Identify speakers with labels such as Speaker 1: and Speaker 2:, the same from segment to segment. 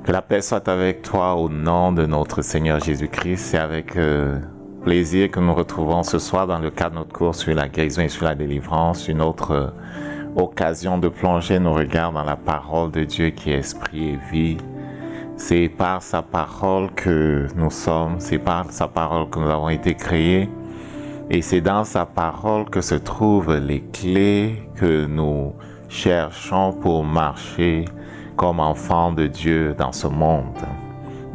Speaker 1: Que la paix soit avec toi au nom de notre Seigneur Jésus-Christ. C'est avec plaisir que nous retrouvons ce soir dans le cadre de notre cours sur la guérison et sur la délivrance, une autre occasion de plonger nos regards dans la parole de Dieu qui est esprit et vie. C'est par sa parole que nous sommes, c'est par sa parole que nous avons été créés et c'est dans sa parole que se trouvent les clés que nous cherchons pour marcher comme enfants de Dieu dans ce monde.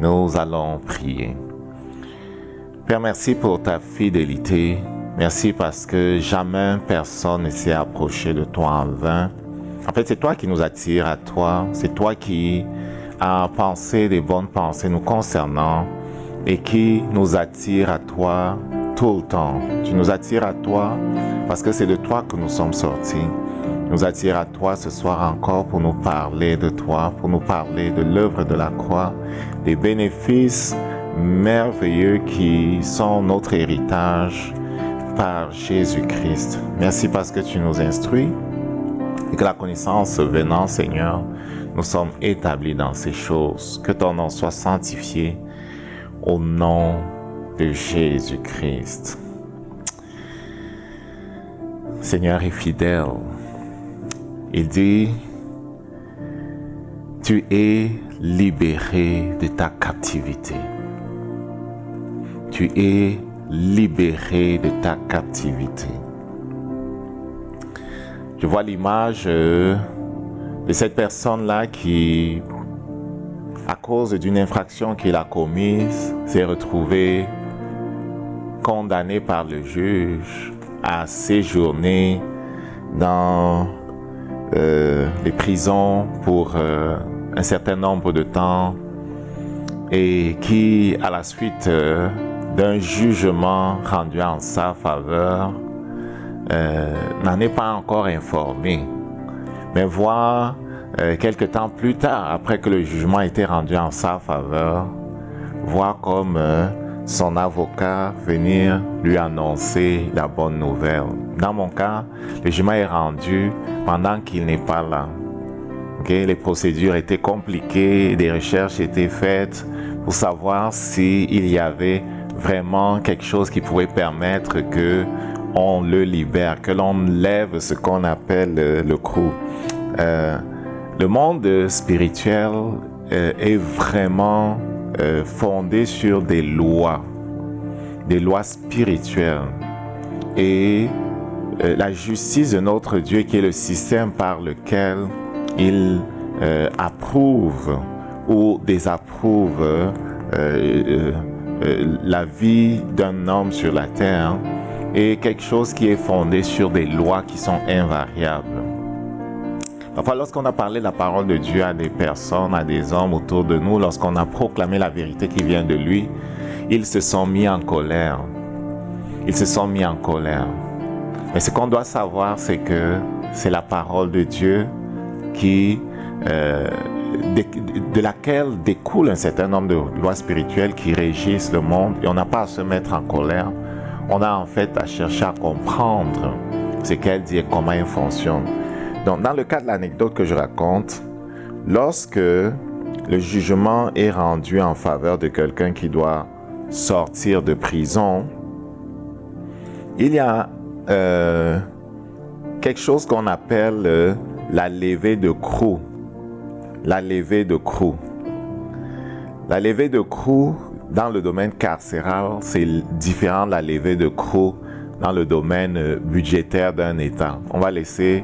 Speaker 1: Nous allons prier. Père, merci pour ta fidélité. Merci parce que jamais personne ne s'est approché de toi en vain. En fait, c'est toi qui nous attires à toi. C'est toi qui as pensé des bonnes pensées nous concernant et qui nous attire à toi tout le temps. Tu nous attires à toi parce que c'est de toi que nous sommes sortis. Nous attire à toi ce soir encore pour nous parler de toi, pour nous parler de l'œuvre de la croix, des bénéfices merveilleux qui sont notre héritage par Jésus-Christ. Merci parce que tu nous instruis et que la connaissance venant, Seigneur, nous sommes établis dans ces choses. Que ton nom soit sanctifié au nom de Jésus-Christ. Seigneur est fidèle. Il dit, tu es libéré de ta captivité. Tu es libéré de ta captivité. Je vois l'image de cette personne-là qui, à cause d'une infraction qu'il a commise, s'est retrouvée condamnée par le juge à séjourner dans les prisons pour un certain nombre de temps et qui, à la suite d'un jugement rendu en sa faveur, n'en est pas encore informé. Mais voir quelque temps plus tard, après que le jugement a été rendu en sa faveur, voir comme son avocat venir lui annoncer la bonne nouvelle. Dans mon cas, le jugement est rendu pendant qu'il n'est pas là. Okay? Les procédures étaient compliquées, des recherches étaient faites pour savoir s'il y avait vraiment quelque chose qui pouvait permettre que on le libère, que l'on lève ce qu'on appelle le crou. Le monde spirituel est vraiment fondé sur des lois spirituelles. Et la justice de notre Dieu, qui est le système par lequel il approuve ou désapprouve la vie d'un homme sur la terre, est quelque chose qui est fondé sur des lois qui sont invariables. Parfois, lorsqu'on a parlé de la parole de Dieu à des personnes, à des hommes autour de nous, lorsqu'on a proclamé la vérité qui vient de lui, ils se sont mis en colère. Ils se sont mis en colère. Mais ce qu'on doit savoir, c'est que c'est la parole de Dieu qui, de laquelle découle un certain nombre de lois spirituelles qui régissent le monde. Et on n'a pas à se mettre en colère. On a en fait à chercher à comprendre ce qu'elle dit et comment elle fonctionne. Donc, dans le cas de l'anecdote que je raconte, lorsque le jugement est rendu en faveur de quelqu'un qui doit sortir de prison, il y a quelque chose qu'on appelle la levée de crou. La levée de crou. La levée de crou dans le domaine carcéral, c'est différent de la levée de crou dans le domaine budgétaire d'un État. On va laisser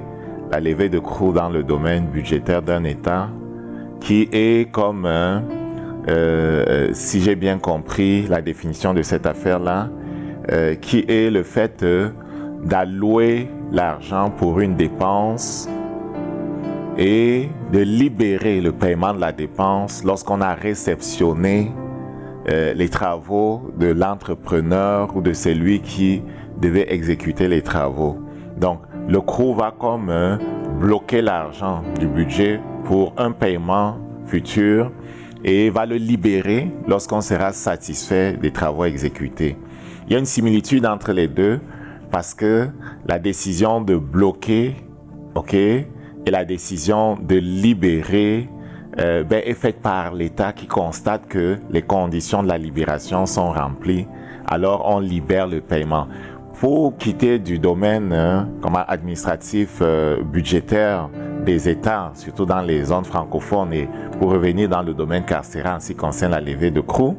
Speaker 1: la levée de crou dans le domaine budgétaire d'un État qui est comme, si j'ai bien compris la définition de cette affaire-là, qui est le fait d'allouer l'argent pour une dépense et de libérer le paiement de la dépense lorsqu'on a réceptionné les travaux de l'entrepreneur ou de celui qui devait exécuter les travaux. Donc, le CROU va comme bloquer l'argent du budget pour un paiement futur et va le libérer lorsqu'on sera satisfait des travaux exécutés. Il y a une similitude entre les deux parce que la décision de bloquer, et la décision de libérer est faite par l'État qui constate que les conditions de la libération sont remplies. Alors on libère le paiement. Pour quitter du domaine administratif, budgétaire des États, surtout dans les zones francophones, et pour revenir dans le domaine carcéral en ce qui concerne la levée de crous.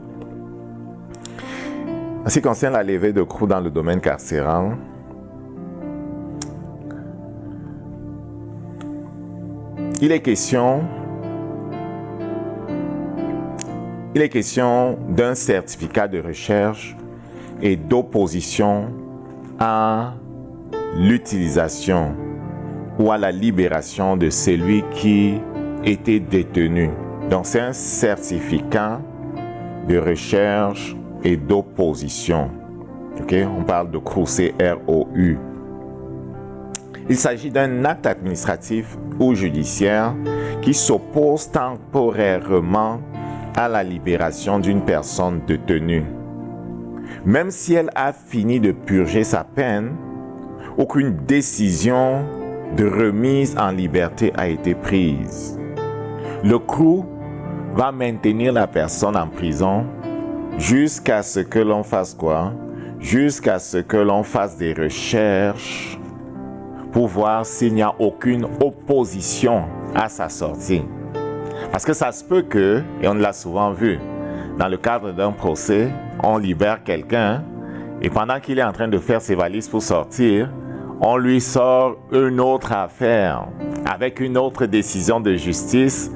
Speaker 1: En ce qui concerne la levée de crous dans le domaine carcéral, il est question d'un certificat de recherche et d'opposition à l'utilisation ou à la libération de celui qui était détenu. Donc c'est un certificat de recherche et d'opposition. Okay? On parle de CROU, C-R-O-U. Il s'agit d'un acte administratif ou judiciaire qui s'oppose temporairement à la libération d'une personne détenue. Même si elle a fini de purger sa peine, aucune décision de remise en liberté a été prise. Le CROU va maintenir la personne en prison jusqu'à ce que l'on fasse quoi? Jusqu'à ce que l'on fasse des recherches pour voir s'il n'y a aucune opposition à sa sortie. Parce que ça se peut que, et on l'a souvent vu, dans le cadre d'un procès, on libère quelqu'un et pendant qu'il est en train de faire ses valises pour sortir, on lui sort une autre affaire avec une autre décision de justice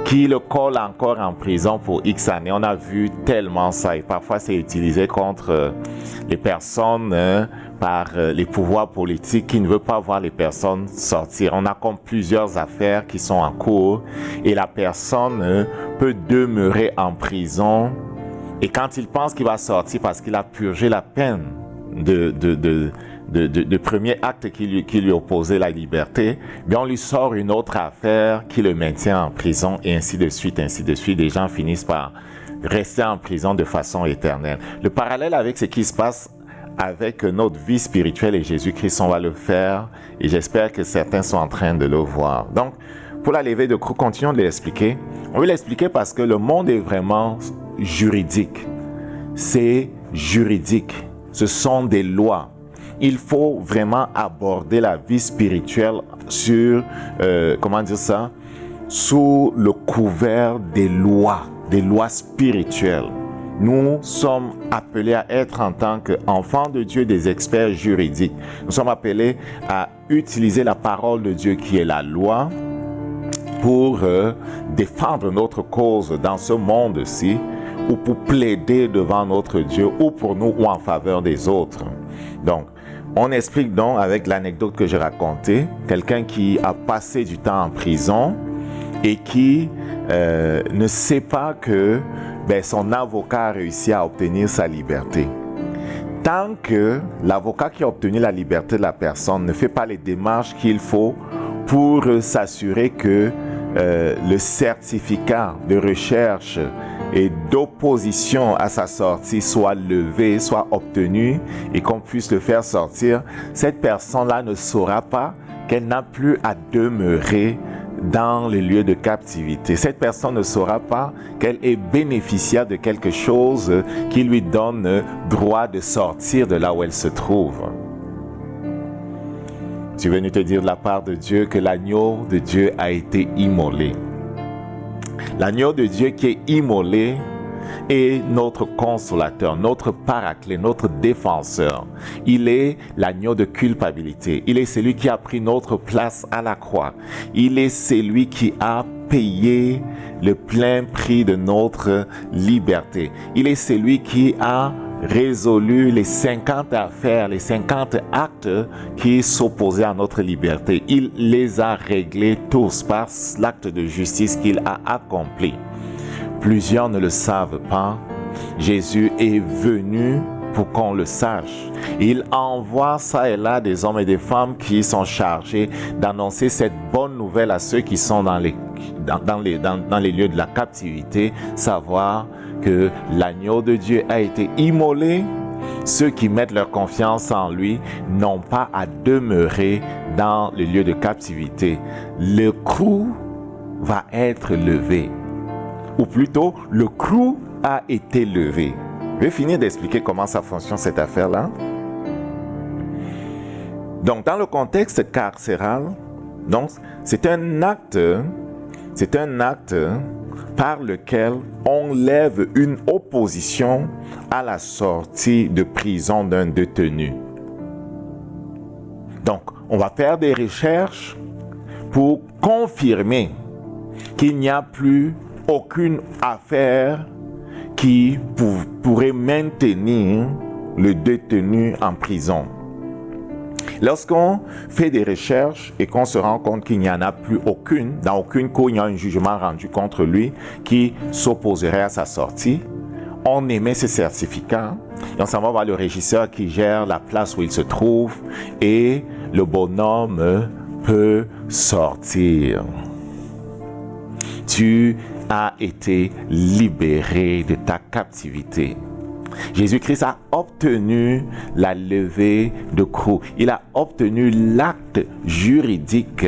Speaker 1: qui le colle encore en prison pour X années. On a vu tellement ça et parfois c'est utilisé contre les personnes par les pouvoirs politiques qui ne veulent pas voir les personnes sortir. On a comme plusieurs affaires qui sont en cours et la personne peut demeurer en prison et quand il pense qu'il va sortir parce qu'il a purgé la peine de premier acte qui lui opposait la liberté, bien on lui sort une autre affaire qui le maintient en prison et ainsi de suite, ainsi de suite. Les gens finissent par rester en prison de façon éternelle. Le parallèle avec ce qui se passe avec notre vie spirituelle et Jésus-Christ, on va le faire et j'espère que certains sont en train de le voir. Donc, pour la levée de crous, continuons de l'expliquer. On veut l'expliquer parce que le monde est vraiment juridique. C'est juridique. Ce sont des lois. Il faut vraiment aborder la vie spirituelle sur, sous le couvert des lois spirituelles. Nous sommes appelés à être en tant qu'enfants de Dieu des experts juridiques. Nous sommes appelés à utiliser la parole de Dieu qui est la loi pour défendre notre cause dans ce monde-ci ou pour plaider devant notre Dieu ou pour nous ou en faveur des autres. Donc, on explique donc avec l'anecdote que j'ai racontée, quelqu'un qui a passé du temps en prison et qui ne sait pas que son avocat a réussi à obtenir sa liberté. Tant que l'avocat qui a obtenu la liberté de la personne ne fait pas les démarches qu'il faut pour s'assurer que le certificat de recherche et d'opposition à sa sortie soit levé, soit obtenu et qu'on puisse le faire sortir, cette personne-là ne saura pas qu'elle n'a plus à demeurer dans les lieux de captivité. Cette personne ne saura pas qu'elle est bénéficiaire de quelque chose qui lui donne droit de sortir de là où elle se trouve. Tu es venu te dire de la part de Dieu que l'agneau de Dieu a été immolé. L'agneau de Dieu qui est immolé est notre consolateur, notre paraclet, notre défenseur. Il est l'agneau de culpabilité. Il est celui qui a pris notre place à la croix. Il est celui qui a payé le plein prix de notre liberté. Il est celui qui a résolu les 50 affaires, les 50 actes qui s'opposaient à notre liberté. Il les a réglés tous par l'acte de justice qu'il a accompli. Plusieurs ne le savent pas. Jésus est venu pour qu'on le sache. Il envoie ça et là des hommes et des femmes qui sont chargés d'annoncer cette bonne nouvelle à ceux qui sont dans les lieux de la captivité, savoir que l'agneau de Dieu a été immolé. Ceux qui mettent leur confiance en lui n'ont pas à demeurer dans le lieu de captivité. Le CROU va être levé. Ou plutôt, le clou a été levé. Je vais finir d'expliquer comment ça fonctionne cette affaire-là. Donc, dans le contexte carcéral, donc, c'est un acte par lequel on lève une opposition à la sortie de prison d'un détenu. Donc, on va faire des recherches pour confirmer qu'il n'y a plus aucune affaire qui pourrait maintenir le détenu en prison. Lorsqu'on fait des recherches et qu'on se rend compte qu'il n'y en a plus aucune, dans aucune cour, il y a un jugement rendu contre lui qui s'opposerait à sa sortie, on émet ce certificat et on s'en va voir le régisseur qui gère la place où il se trouve et le bonhomme peut sortir. Tu as été libéré de ta captivité. Jésus-Christ a obtenu la levée de clous. Il a obtenu l'acte juridique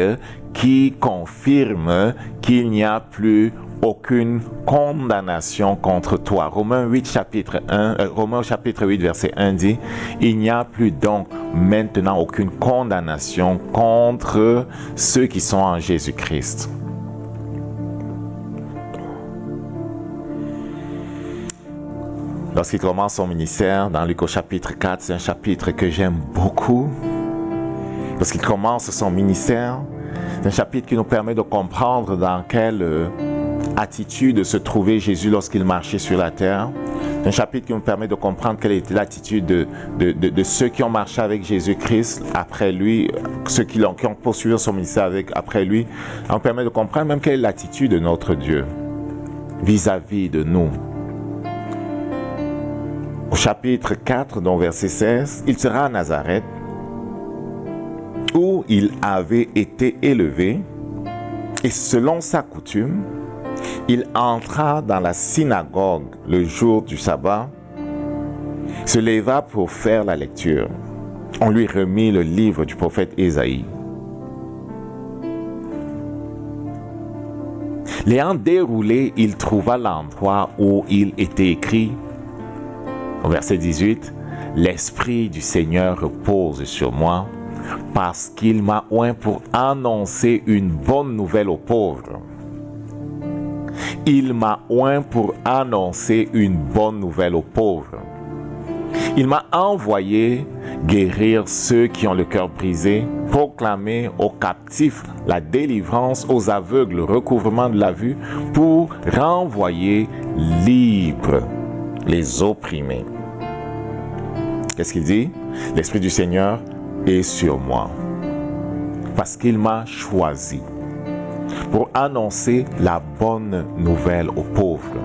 Speaker 1: qui confirme qu'il n'y a plus aucune condamnation contre toi. Romains chapitre 8 verset 1 dit: il n'y a plus donc maintenant aucune condamnation contre ceux qui sont en Jésus-Christ. Lorsqu'il commence son ministère, dans Luc au chapitre 4, c'est un chapitre que j'aime beaucoup. Lorsqu'il commence son ministère, c'est un chapitre qui nous permet de comprendre dans quelle attitude se trouvait Jésus lorsqu'il marchait sur la terre. C'est un chapitre qui nous permet de comprendre quelle était l'attitude de ceux qui ont marché avec Jésus-Christ après lui, ceux qui ont poursuivi son ministère après lui. Ça nous permet de comprendre même quelle est l'attitude de notre Dieu vis-à-vis de nous. Au chapitre 4, donc verset 16, il sera à Nazareth, où il avait été élevé, et selon sa coutume, il entra dans la synagogue le jour du sabbat, se leva pour faire la lecture. On lui remit le livre du prophète Ésaïe. L'ayant déroulé, il trouva l'endroit où il était écrit, au verset 18, « L'Esprit du Seigneur repose sur moi, parce qu'il m'a oint pour annoncer une bonne nouvelle aux pauvres. » Il m'a oint pour annoncer une bonne nouvelle aux pauvres. Il m'a envoyé guérir ceux qui ont le cœur brisé, proclamer aux captifs la délivrance, aux aveugles le recouvrement de la vue, pour renvoyer libres les opprimés. Qu'est-ce qu'il dit? L'Esprit du Seigneur est sur moi, parce qu'il m'a choisi pour annoncer la bonne nouvelle aux pauvres.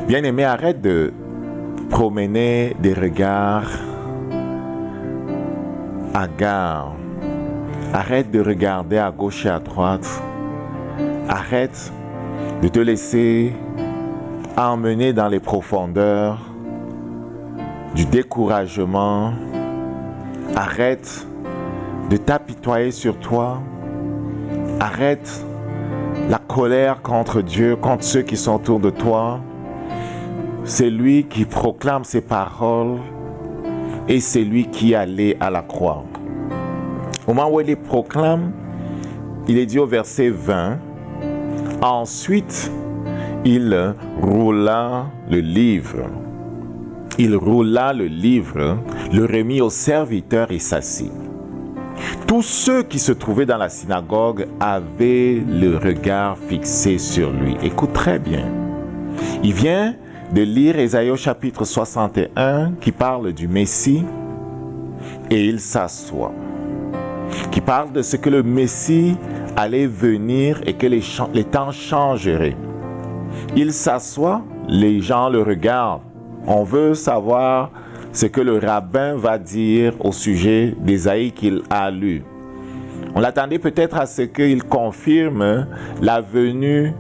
Speaker 1: Bien-aimé, arrête de promener des regards hagards. Arrête de regarder à gauche et à droite. Arrête de te laisser emmener dans les profondeurs du découragement. Arrête de t'apitoyer sur toi. Arrête la colère contre Dieu, contre ceux qui sont autour de toi. C'est lui qui proclame ses paroles et c'est lui qui est allé à la croix. Au moment où il les proclame, il est dit au verset 20, « Ensuite, il roula le livre. Il roula le livre, le remit au serviteur et s'assit. Tous ceux qui se trouvaient dans la synagogue avaient le regard fixé sur lui. » Écoute très bien. Il vient de lire Ésaïe au chapitre 61 qui parle du Messie et il s'assoit. Qui parle de ce que le Messie allait venir et que les temps changeraient. Il s'assoit, les gens le regardent. On veut savoir ce que le rabbin va dire au sujet d'Ésaïe qu'il a lu. On l'attendait peut-être à ce qu'il confirme la venue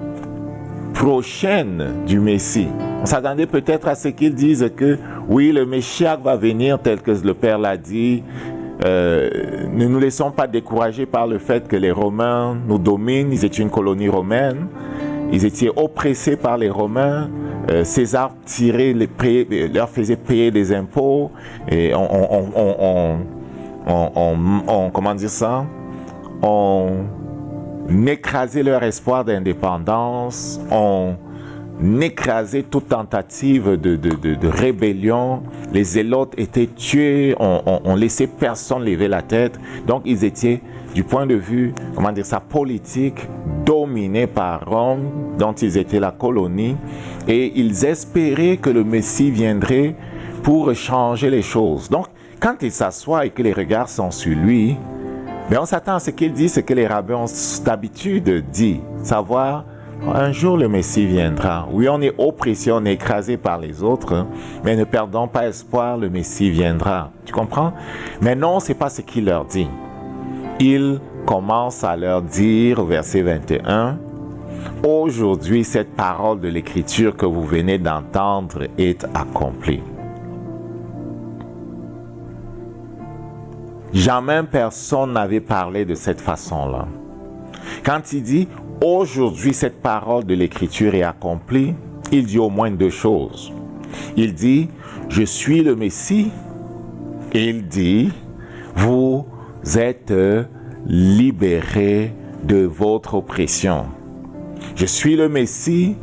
Speaker 1: prochaine du Messie. On s'attendait peut-être à ce qu'il dise que oui, le Messie va venir tel que le Père l'a dit, Ne nous laissons pas décourager par le fait que les Romains nous dominent. Ils étaient une colonie romaine. Ils étaient oppressés par les Romains. César leur faisait payer des impôts. Et comment dire ça? On écrasait leur espoir d'indépendance. On écrasait toute tentative de rébellion. Les zélotes étaient tués. On laissait personne lever la tête. Donc ils étaient, du point de vue, comment dire ça, politique, dominés par Rome, dont ils étaient la colonie. Et ils espéraient que le Messie viendrait pour changer les choses. Donc quand il s'assoit et que les regards sont sur lui, mais on s'attend à ce qu'il dit, ce que les rabbins ont d'habitude de dire, savoir, un jour le Messie viendra. Oui, on est oppressé, on est écrasé par les autres, mais ne perdons pas espoir, le Messie viendra. Tu comprends? Mais non, ce n'est pas ce qu'il leur dit. Il commence à leur dire, au verset 21, « Aujourd'hui, cette parole de l'Écriture que vous venez d'entendre est accomplie. » Jamais personne n'avait parlé de cette façon-là. Quand il dit « Aujourd'hui, cette parole de l'Écriture est accomplie », il dit au moins deux choses. Il dit « Je suis le Messie » et il dit « Vous êtes libérés de votre oppression. Je suis le Messie,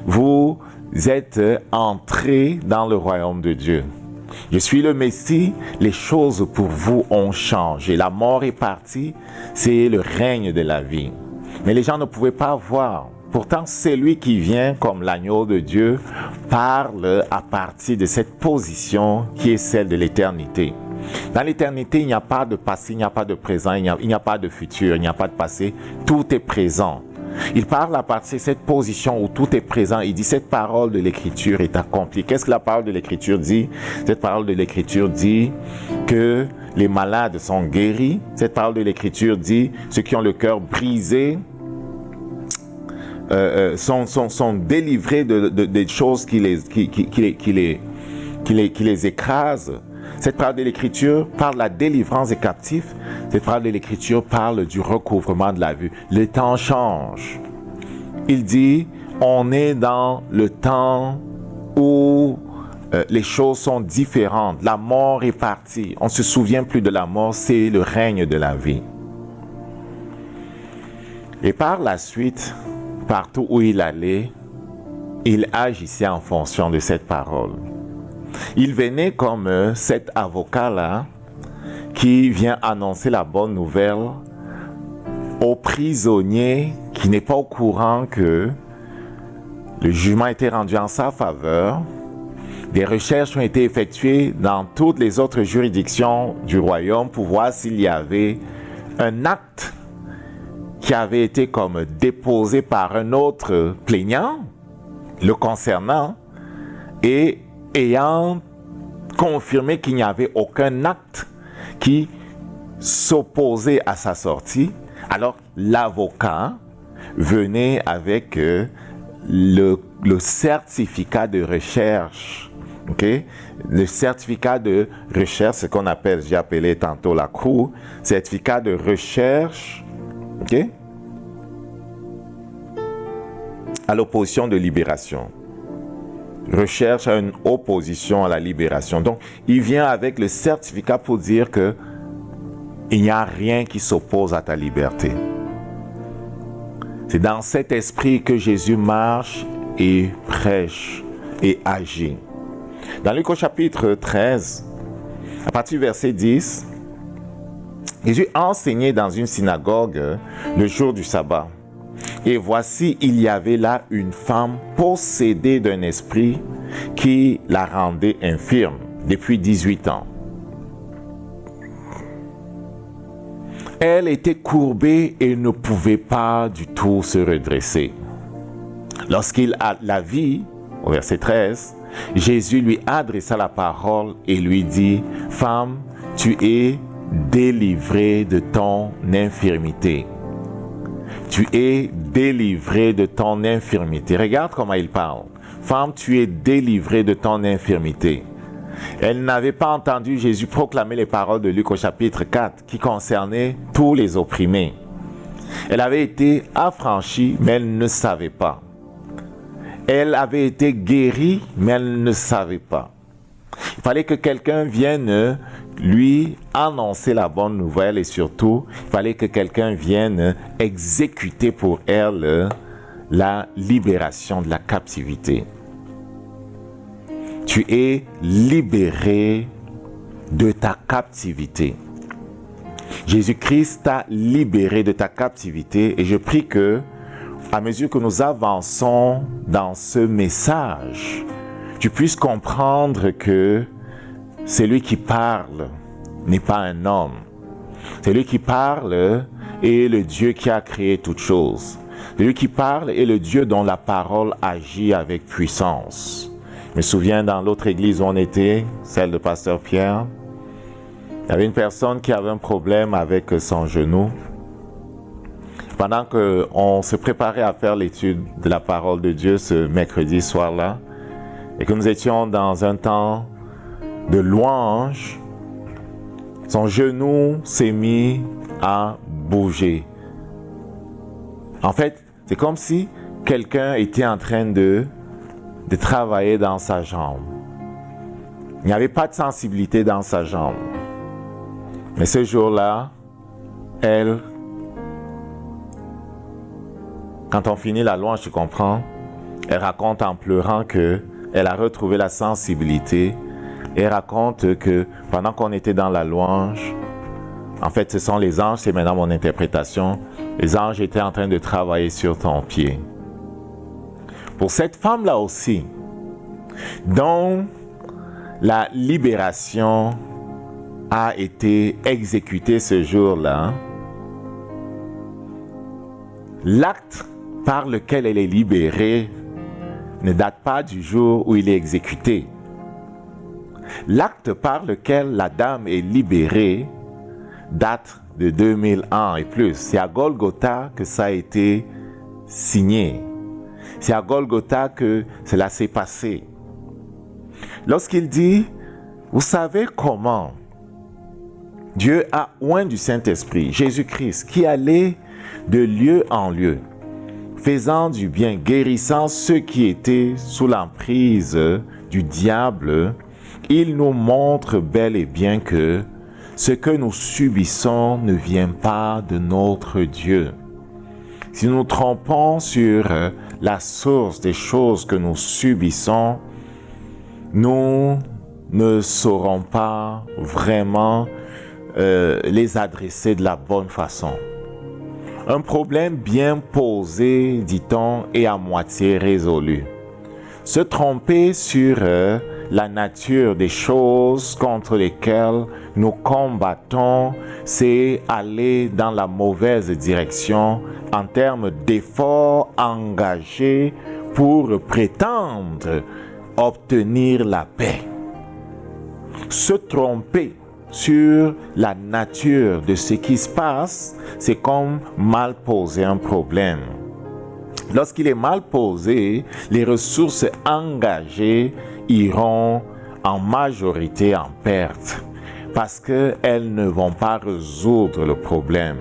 Speaker 1: vous êtes entrés dans le royaume de Dieu. Je suis le Messie, les choses pour vous ont changé. La mort est partie, c'est le règne de la vie. » Mais les gens ne pouvaient pas voir. Pourtant, celui qui vient comme l'agneau de Dieu parle à partir de cette position qui est celle de l'éternité. Dans l'éternité, il n'y a pas de passé, il n'y a pas de présent, il n'y a pas de futur, il n'y a pas de passé. Tout est présent. Il parle à partir de cette position où tout est présent. Il dit, cette parole de l'Écriture est accomplie. Qu'est-ce que la parole de l'Écriture dit? Cette parole de l'Écriture dit que les malades sont guéris. Cette parole de l'Écriture dit, ceux qui ont le cœur brisé sont délivrés des choses qui les écrasent. Cette parole de l'Écriture parle de la délivrance des captifs. Cette parole de l'Écriture parle du recouvrement de la vue. Le temps change. Il dit, on est dans le temps où les choses sont différentes. La mort est partie. On ne se souvient plus de la mort, c'est le règne de la vie. Et par la suite, partout où il allait, il agissait en fonction de cette parole. Il venait comme cet avocat-là qui vient annoncer la bonne nouvelle au prisonnier qui n'est pas au courant que le jugement a été rendu en sa faveur. Des recherches ont été effectuées dans toutes les autres juridictions du royaume pour voir s'il y avait un acte qui avait été comme déposé par un autre plaignant le concernant, et ayant confirmé qu'il n'y avait aucun acte qui s'opposait à sa sortie, alors l'avocat venait avec le certificat de recherche. Okay? Le certificat de recherche, ce qu'on appelle, j'ai appelé tantôt la CROU, certificat de recherche, okay? À l'opposition de libération. Recherche à une opposition à la libération. Donc, il vient avec le certificat pour dire que il n'y a rien qui s'oppose à ta liberté. C'est dans cet esprit que Jésus marche et prêche et agit. Dans Luc au chapitre 13, à partir du verset 10, Jésus enseignait dans une synagogue le jour du sabbat. Et voici, il y avait là une femme possédée d'un esprit qui la rendait infirme depuis 18 ans. Elle était courbée et ne pouvait pas du tout se redresser. Lorsqu'il la vit, au verset 13, Jésus lui adressa la parole et lui dit, « Femme, tu es délivrée de ton infirmité. » Tu es délivré de ton infirmité. Regarde comment il parle. Femme, tu es délivrée de ton infirmité. Elle n'avait pas entendu Jésus proclamer les paroles de Luc au chapitre 4 qui concernaient tous les opprimés. Elle avait été affranchie, mais elle ne savait pas. Elle avait été guérie, mais elle ne savait pas. Il fallait que quelqu'un vienne lui annoncer la bonne nouvelle et surtout, il fallait que quelqu'un vienne exécuter pour elle la libération de la captivité. Tu es libéré de ta captivité. Jésus-Christ t'a libéré de ta captivité et je prie que, à mesure que nous avançons dans ce message, tu puisses comprendre que celui qui parle n'est pas un homme. Celui qui parle est le Dieu qui a créé toutes choses. Celui qui parle est le Dieu dont la parole agit avec puissance. Je me souviens dans l'autre église où on était, celle de Pasteur Pierre, il y avait une personne qui avait un problème avec son genou. Pendant qu'on se préparait à faire l'étude de la parole de Dieu ce mercredi soir-là, et que nous étions dans un temps de louange, son genou s'est mis à bouger. En fait, c'est comme si quelqu'un était en train de travailler dans sa jambe. Il n'y avait pas de sensibilité dans sa jambe. Mais ce jour-là, elle, quand on finit la louange, tu comprends, elle raconte en pleurant que elle a retrouvé la sensibilité. Elle raconte que pendant qu'on était dans la louange, en fait, ce sont les anges, c'est maintenant mon interprétation, les anges étaient en train de travailler sur ton pied. Pour cette femme-là aussi, dont la libération a été exécutée ce jour-là, l'acte par lequel elle est libérée ne date pas du jour où il est exécuté. L'acte par lequel la dame est libérée date de 2000 ans et plus. C'est à Golgotha que ça a été signé. C'est à Golgotha que cela s'est passé. Lorsqu'il dit, vous savez comment Dieu a oint du Saint-Esprit, Jésus-Christ, qui allait de lieu en lieu, faisant du bien, guérissant ceux qui étaient sous l'emprise du diable, il nous montre bel et bien que ce que nous subissons ne vient pas de notre Dieu. Si nous nous trompons sur la source des choses que nous subissons, nous ne saurons pas vraiment les adresser de la bonne façon. Un problème bien posé, dit-on, est à moitié résolu. Se tromper sur la nature des choses contre lesquelles nous combattons, c'est aller dans la mauvaise direction en termes d'efforts engagés pour prétendre obtenir la paix. Se tromper sur la nature de ce qui se passe, c'est comme mal poser un problème. Lorsqu'il est mal posé, les ressources engagées iront en majorité en perte parce qu'elles ne vont pas résoudre le problème.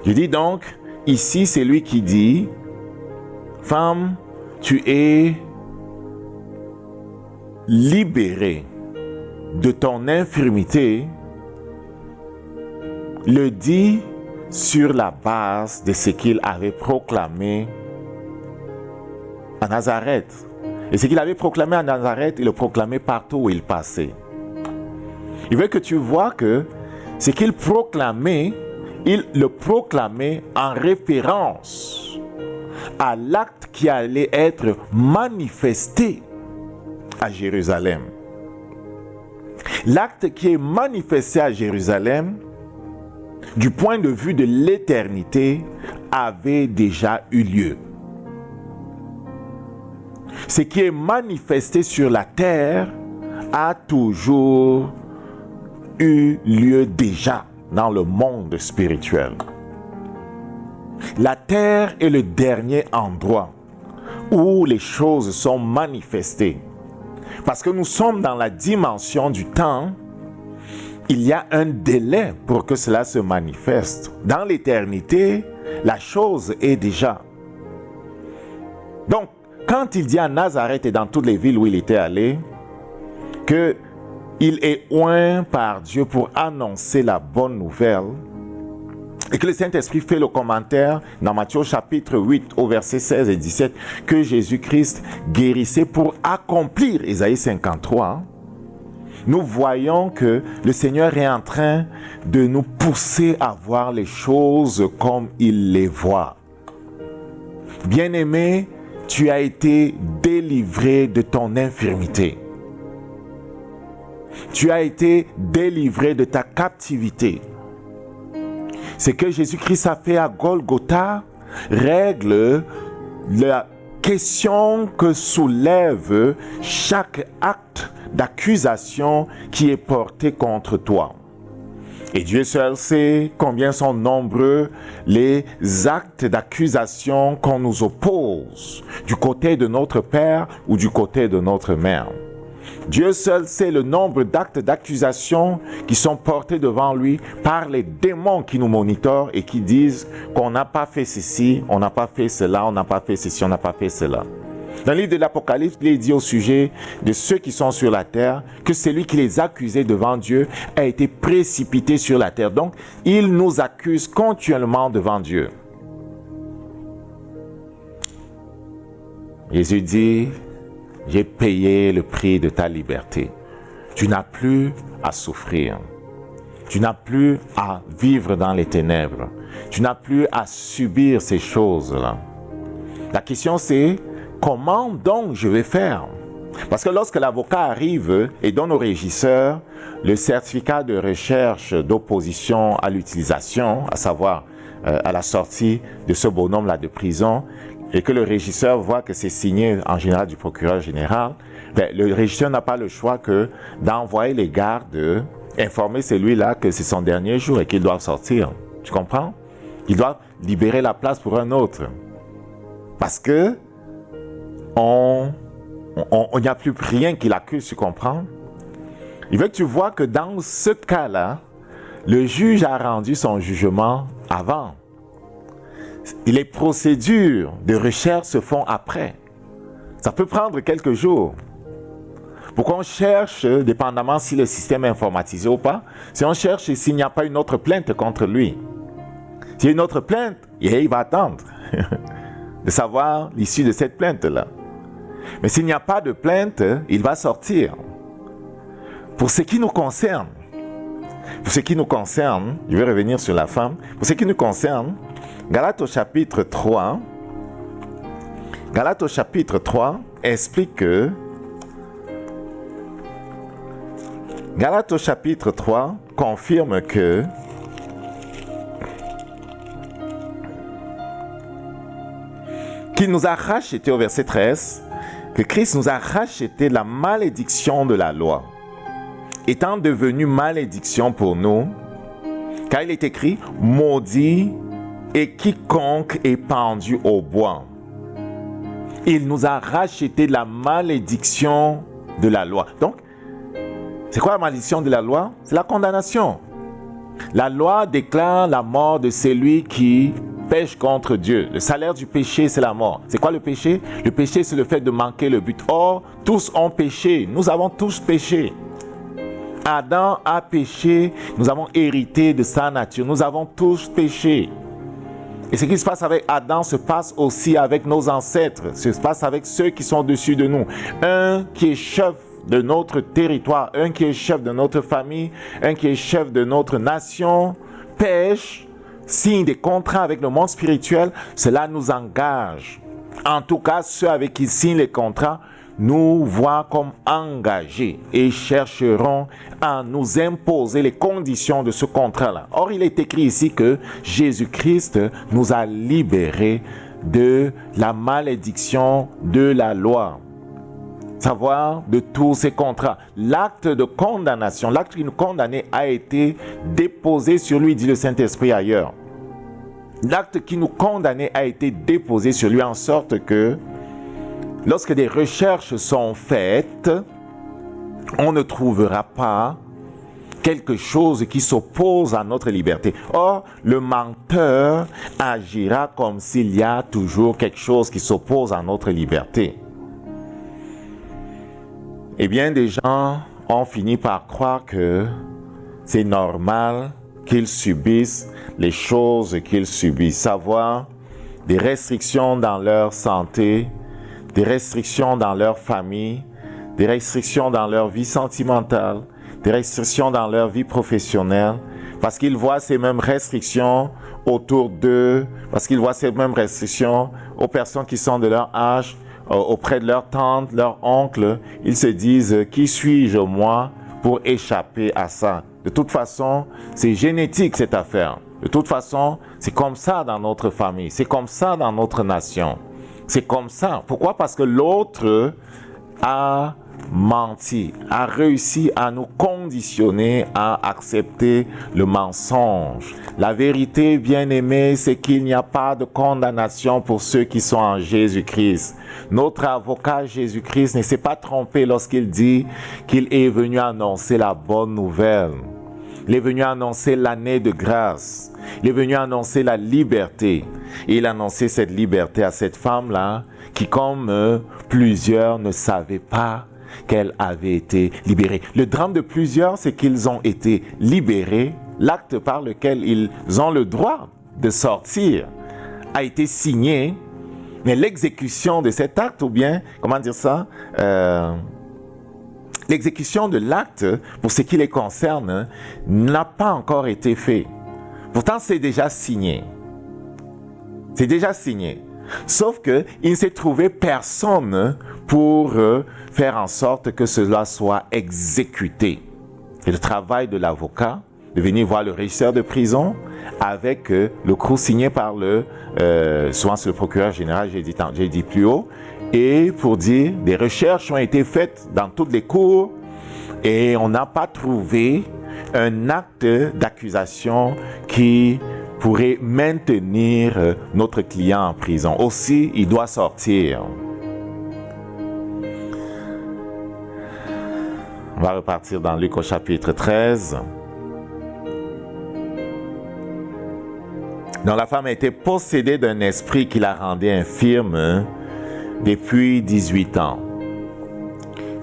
Speaker 1: Je dis donc, ici c'est lui qui dit, femme, tu es libérée de ton infirmité, le dit sur la base de ce qu'il avait proclamé à Nazareth. Et ce qu'il avait proclamé à Nazareth, il le proclamait partout où il passait. Il veut que tu vois que ce qu'il proclamait, il le proclamait en référence à l'acte qui allait être manifesté à Jérusalem. L'acte qui est manifesté à Jérusalem, du point de vue de l'éternité, avait déjà eu lieu. Ce qui est manifesté sur la terre a toujours eu lieu déjà dans le monde spirituel. La terre est le dernier endroit où les choses sont manifestées. Parce que nous sommes dans la dimension du temps, il y a un délai pour que cela se manifeste. Dans l'éternité, la chose est déjà. Donc, quand il dit à Nazareth et dans toutes les villes où il était allé, qu'il est oint par Dieu pour annoncer la bonne nouvelle, et que le Saint-Esprit fait le commentaire dans Matthieu chapitre 8 au verset 16 et 17 que Jésus-Christ guérissait pour accomplir Ésaïe 53, nous voyons que le Seigneur est en train de nous pousser à voir les choses comme il les voit. Bien-aimé, tu as été délivré de ton infirmité. Tu as été délivré de ta captivité. Ce que Jésus-Christ a fait à Golgotha règle la question que soulève chaque acte d'accusation qui est porté contre toi. Et Dieu seul sait combien sont nombreux les actes d'accusation qu'on nous oppose du côté de notre père ou du côté de notre mère. Dieu seul sait le nombre d'actes d'accusation qui sont portés devant lui par les démons qui nous monitorent et qui disent qu'on n'a pas fait ceci, on n'a pas fait cela, on n'a pas fait ceci, on n'a pas fait cela. Dans le livre de l'Apocalypse, il est dit au sujet de ceux qui sont sur la terre que celui qui les accusait devant Dieu a été précipité sur la terre. Donc, il nous accuse continuellement devant Dieu. Jésus dit, j'ai payé le prix de ta liberté. Tu n'as plus à souffrir. Tu n'as plus à vivre dans les ténèbres. Tu n'as plus à subir ces choses-là. La question c'est, comment donc je vais faire? Parce que lorsque l'avocat arrive et donne au régisseur le certificat de recherche d'opposition à l'utilisation, à savoir à la sortie de ce bonhomme-là de prison, et que le régisseur voit que c'est signé en général du procureur général, le régisseur n'a pas le choix que d'envoyer les gardes informer celui-là que c'est son dernier jour et qu'il doit sortir. Tu comprends? Il doit libérer la place pour un autre. Parce que il n'y a plus rien qui l'accuse, tu comprends? Il veut que tu vois que dans ce cas-là, le juge a rendu son jugement avant. Et les procédures de recherche se font après. Ça peut prendre quelques jours. Pourquoi on cherche, dépendamment si le système est informatisé ou pas, si on cherche et s'il n'y a pas une autre plainte contre lui. S'il y a une autre plainte, il va attendre de savoir l'issue de cette plainte-là. Mais s'il n'y a pas de plainte, il va sortir. Pour ce qui nous concerne, je vais revenir sur la femme. Pour ce qui nous concerne, Galates au chapitre 3 explique que Galates au chapitre 3 confirme que qu'il nous a racheté au verset 13, que Christ nous a racheté de la malédiction de la loi, étant devenu malédiction pour nous, car il est écrit « Maudit et quiconque est pendu au bois ». Il nous a racheté de la malédiction de la loi. Donc, c'est quoi la malédiction de la loi? C'est la condamnation. La loi déclare la mort de celui qui pêche contre Dieu. Le salaire du péché, c'est la mort. C'est quoi le péché? Le péché, c'est le fait de manquer le but. Or, tous ont péché. Nous avons tous péché. Adam a péché. Nous avons hérité de sa nature. Nous avons tous péché. Et ce qui se passe avec Adam se passe aussi avec nos ancêtres. Se passe avec ceux qui sont dessus de nous. Un qui est chef de notre territoire, un qui est chef de notre famille, un qui est chef de notre nation, pêche, signe des contrats avec le monde spirituel, cela nous engage. En tout cas, ceux avec qui signent les contrats nous voient comme engagés et chercheront à nous imposer les conditions de ce contrat-là. Or, il est écrit ici que Jésus-Christ nous a libérés de la malédiction de la loi. Savoir de tous ces contrats. L'acte de condamnation, l'acte qui nous condamnait a été déposé sur lui, dit le Saint-Esprit ailleurs. L'acte qui nous condamnait a été déposé sur lui en sorte que lorsque des recherches sont faites, on ne trouvera pas quelque chose qui s'oppose à notre liberté. Or, le menteur agira comme s'il y a toujours quelque chose qui s'oppose à notre liberté. Et bien des gens ont fini par croire que c'est normal qu'ils subissent les choses qu'ils subissent, savoir des restrictions dans leur santé, des restrictions dans leur famille, des restrictions dans leur vie sentimentale, des restrictions dans leur vie professionnelle, parce qu'ils voient ces mêmes restrictions autour d'eux, parce qu'ils voient ces mêmes restrictions aux personnes qui sont de leur âge, auprès de leur tante, leur oncle. Ils se disent, qui suis-je moi pour échapper à ça? De toute façon, c'est génétique cette affaire. De toute façon, c'est comme ça dans notre famille, c'est comme ça dans notre nation. C'est comme ça. Pourquoi? Parce que l'autre a menti, a réussi à nous conditionner à accepter le mensonge. La vérité, bien-aimée, c'est qu'il n'y a pas de condamnation pour ceux qui sont en Jésus-Christ. Notre avocat Jésus-Christ ne s'est pas trompé lorsqu'il dit qu'il est venu annoncer la bonne nouvelle. Il est venu annoncer l'année de grâce. Il est venu annoncer la liberté. Et il a annoncé cette liberté à cette femme-là qui, comme plusieurs, ne savaient pas qu'elle avait été libérée. Le drame de plusieurs, c'est qu'ils ont été libérés. L'acte par lequel ils ont le droit de sortir a été signé, mais l'exécution de cet acte, ou bien, comment dire ça, l'exécution de l'acte, pour ce qui les concerne, n'a pas encore été fait. Pourtant, c'est déjà signé. C'est déjà signé. Sauf qu'il ne s'est trouvé personne pour faire en sorte que cela soit exécuté. C'est le travail de l'avocat de venir voir le régisseur de prison avec le cours signé par souvent c'est le procureur général, j'ai dit plus haut, et pour dire des recherches ont été faites dans toutes les cours et on n'a pas trouvé un acte d'accusation qui pourrait maintenir notre client en prison. Aussi, il doit sortir. On va repartir dans Luc au chapitre 13. Donc la femme a été possédée d'un esprit qui la rendait infirme depuis 18 ans.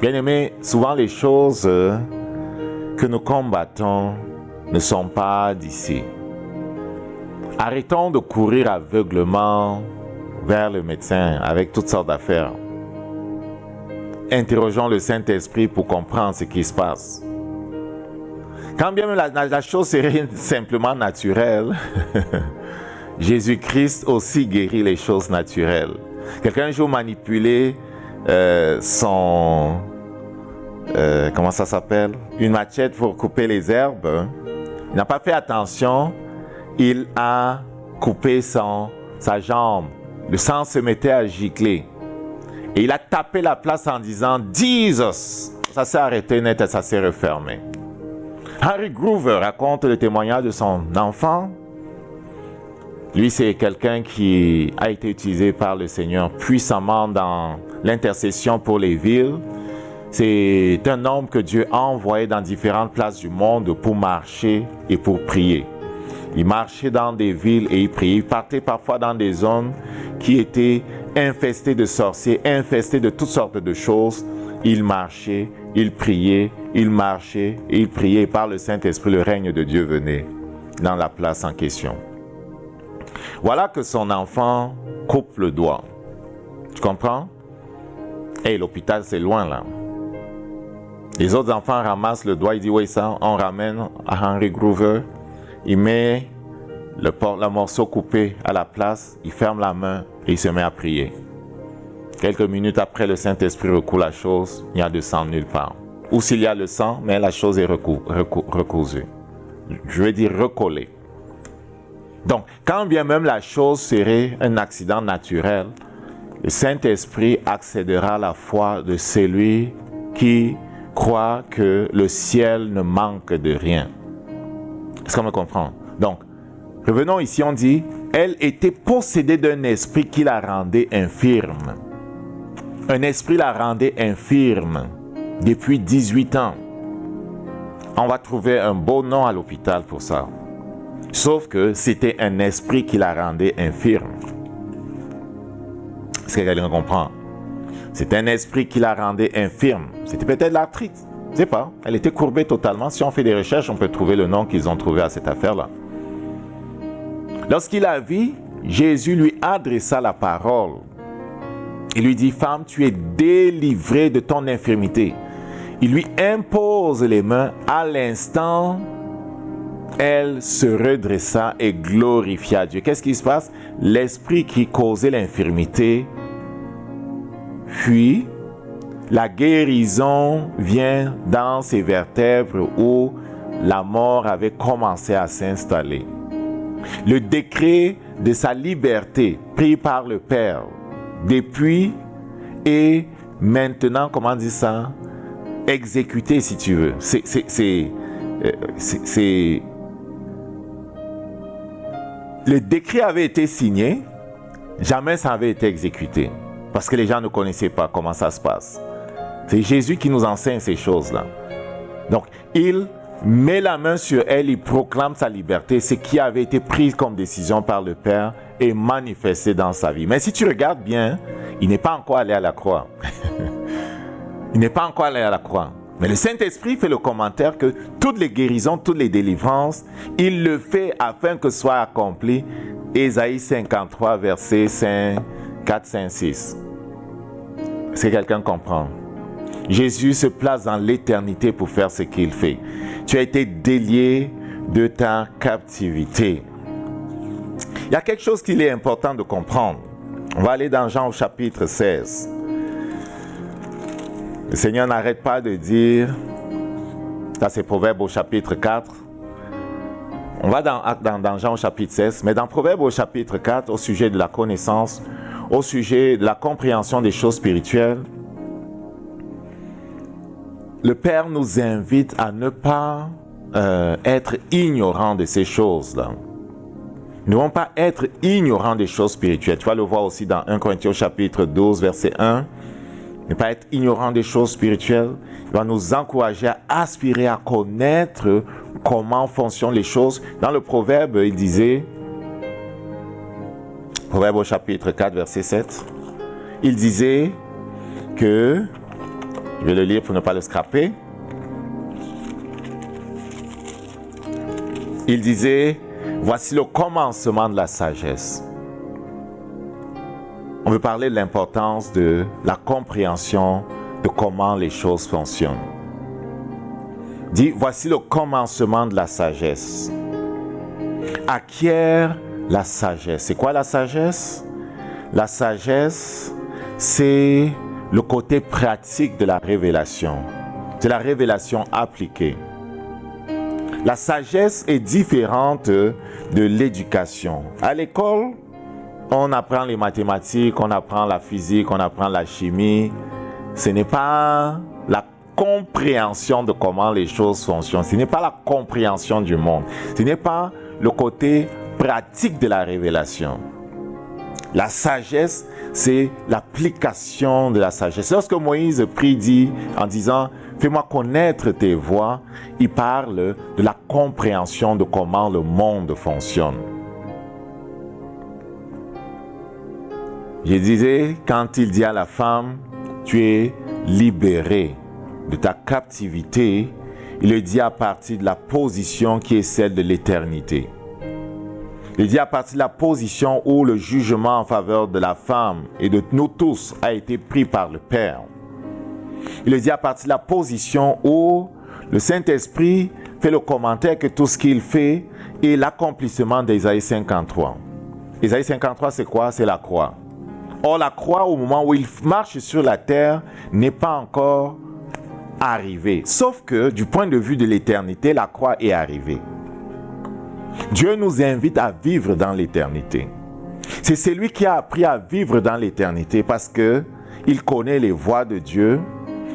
Speaker 1: Bien aimé, souvent les choses que nous combattons ne sont pas d'ici. Arrêtons de courir aveuglement vers le médecin avec toutes sortes d'affaires. Interrogeons le Saint-Esprit pour comprendre ce qui se passe. Quand bien même la chose serait simplement naturelle, Jésus-Christ aussi guérit les choses naturelles. Quelqu'un un jour manipulé comment ça s'appelle? Une machette pour couper les herbes. Il n'a pas fait attention. Il a coupé sa jambe. Le sang se mettait à gicler. Et il a tapé la place en disant « Jesus !» Ça s'est arrêté net et ça s'est refermé. Henry Groover raconte le témoignage de son enfant. Lui, c'est quelqu'un qui a été utilisé par le Seigneur puissamment dans l'intercession pour les villes. C'est un homme que Dieu a envoyé dans différentes places du monde pour marcher et pour prier. Il marchait dans des villes et il priait. Il partait parfois dans des zones qui étaient infestées de sorciers, infestées de toutes sortes de choses. Il marchait, il priait, il marchait et il priait. Et par le Saint-Esprit, le règne de Dieu venait dans la place en question. Voilà que son enfant coupe le doigt. Tu comprends? Et l'hôpital, c'est loin là. Les autres enfants ramassent le doigt. Il dit, oui, ça, on ramène à Henry Groover. Il met le morceau coupé à la place. Il ferme la main et il se met à prier. Quelques minutes après, le Saint-Esprit recoule la chose. Il n'y a de sang nulle part. Ou s'il y a le sang, mais la chose est recousue. Je veux dire recollée. Donc, quand bien même la chose serait un accident naturel, le Saint-Esprit accédera à la foi de celui qui croit que le ciel ne manque de rien. Est-ce qu'on me comprend? Donc, revenons ici, on dit, elle était possédée d'un esprit qui la rendait infirme. Un esprit la rendait infirme. depuis 18 ans. On va trouver un beau nom à l'hôpital pour ça. Sauf que c'était un esprit qui la rendait infirme. Est-ce que quelqu'un comprend? C'était un esprit qui la rendait infirme. C'était peut-être l'arthrite. Je ne sais pas. Elle était courbée totalement. Si on fait des recherches, on peut trouver le nom qu'ils ont trouvé à cette affaire-là. Lorsqu'il la vit, Jésus lui adressa la parole. Il lui dit, femme, tu es délivrée de ton infirmité. Il lui impose les mains. À l'instant, elle se redressa et glorifia Dieu. Qu'est-ce qui se passe? L'esprit qui causait l'infirmité fuit. La guérison vient dans ses vertèbres où la mort avait commencé à s'installer. Le décret de sa liberté pris par le Père depuis et maintenant, comment dire ça? Exécuté, si tu veux. Le décret avait été signé, jamais ça avait été exécuté. Parce que les gens ne connaissaient pas comment ça se passe. C'est Jésus qui nous enseigne ces choses-là. Donc, il met la main sur elle, il proclame sa liberté, ce qui avait été pris comme décision par le Père et manifesté dans sa vie. Mais si tu regardes bien, il n'est pas encore allé à la croix. Il n'est pas encore allé à la croix. Mais le Saint-Esprit fait le commentaire que toutes les guérisons, toutes les délivrances, il le fait afin que soit accompli Ésaïe 53, versets 4, 5, 6. Est-ce que quelqu'un comprend? Jésus se place dans l'éternité pour faire ce qu'il fait. Tu as été délié de ta captivité. Il y a quelque chose qu'il est important de comprendre. On va aller dans Jean au chapitre 16. Le Seigneur n'arrête pas de dire, ça c'est Proverbe au chapitre 4. On va dans Jean au chapitre 16, mais dans Proverbe au chapitre 4, au sujet de la connaissance, au sujet de la compréhension des choses spirituelles, le Père nous invite à ne pas être ignorants de ces choses-là. Nous ne devons pas être ignorants des choses spirituelles. Tu vas le voir aussi dans 1 Corinthiens chapitre 12, verset 1. Ne pas être ignorant des choses spirituelles. Il va nous encourager à aspirer à connaître comment fonctionnent les choses. Dans le Proverbe, il disait, Proverbe au chapitre 4, verset 7, il disait que, je vais le lire pour ne pas le scraper, il disait, voici le commencement de la sagesse. On veut parler de l'importance de la compréhension de comment les choses fonctionnent. Dit, voici le commencement de la sagesse. Acquiert la sagesse. C'est quoi la sagesse? La sagesse, c'est le côté pratique de la révélation. C'est la révélation appliquée. La sagesse est différente de l'éducation. À l'école, on apprend les mathématiques, on apprend la physique, on apprend la chimie. Ce n'est pas la compréhension de comment les choses fonctionnent. Ce n'est pas la compréhension du monde. Ce n'est pas le côté pratique de la révélation. La sagesse, c'est l'application de la sagesse. Lorsque Moïse prie, dit, en disant « Fais-moi connaître tes voies », il parle de la compréhension de comment le monde fonctionne. Je disais, quand il dit à la femme, tu es libérée de ta captivité, il le dit à partir de la position qui est celle de l'éternité. Il dit à partir de la position où le jugement en faveur de la femme et de nous tous a été pris par le Père. Il le dit à partir de la position où le Saint-Esprit fait le commentaire que tout ce qu'il fait est l'accomplissement d'Ésaïe 53. Ésaïe 53, c'est quoi? C'est la croix. Or, la croix, au moment où il marche sur la terre, n'est pas encore arrivée. Sauf que, du point de vue de l'éternité, la croix est arrivée. Dieu nous invite à vivre dans l'éternité. C'est celui qui a appris à vivre dans l'éternité parce qu'il connaît les voies de Dieu,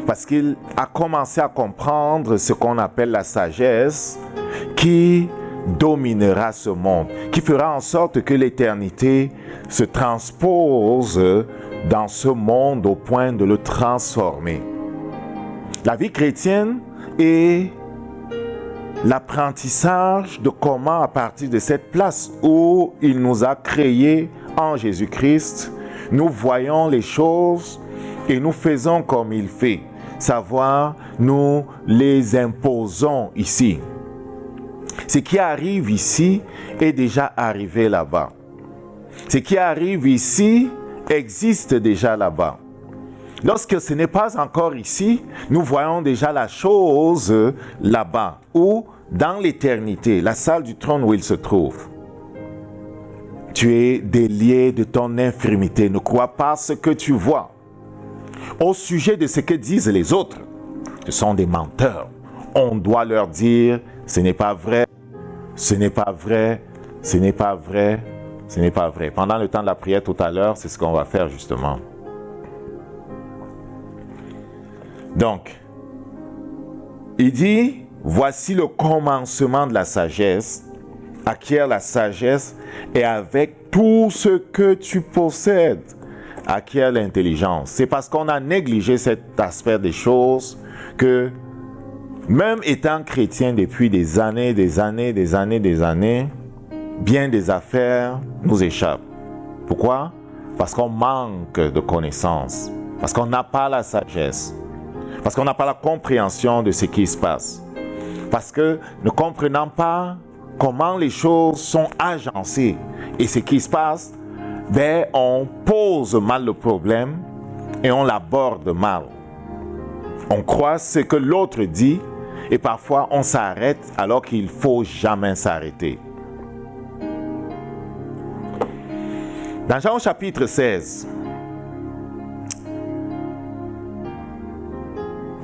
Speaker 1: parce qu'il a commencé à comprendre ce qu'on appelle la sagesse qui dominera ce monde, qui fera en sorte que l'éternité se transpose dans ce monde au point de le transformer. La vie chrétienne est l'apprentissage de comment, à partir de cette place où il nous a créés en Jésus-Christ, nous voyons les choses et nous faisons comme il fait. Savoir, nous les imposons ici. Ce qui arrive ici est déjà arrivé là-bas. Ce qui arrive ici existe déjà là-bas. Lorsque ce n'est pas encore ici, nous voyons déjà la chose là-bas, ou dans l'éternité, la salle du trône où il se trouve. Tu es délié de ton infirmité. Ne crois pas ce que tu vois. Au sujet de ce que disent les autres, ce sont des menteurs. On doit leur dire, ce n'est pas vrai, ce n'est pas vrai, ce n'est pas vrai, ce n'est pas vrai. Pendant le temps de la prière tout à l'heure, c'est ce qu'on va faire justement. Donc, il dit, voici le commencement de la sagesse. Acquiert la sagesse et avec tout ce que tu possèdes, acquiert l'intelligence. C'est parce qu'on a négligé cet aspect des choses que, même étant chrétien depuis des années, bien des affaires nous échappent. Pourquoi? Parce qu'on manque de connaissances, parce qu'on n'a pas la sagesse, parce qu'on n'a pas la compréhension de ce qui se passe, parce que ne comprenant pas comment les choses sont agencées et ce qui se passe, ben on pose mal le problème et on l'aborde mal. On croit ce que l'autre dit et parfois on s'arrête alors qu'il ne faut jamais s'arrêter. Dans Jean chapitre 16,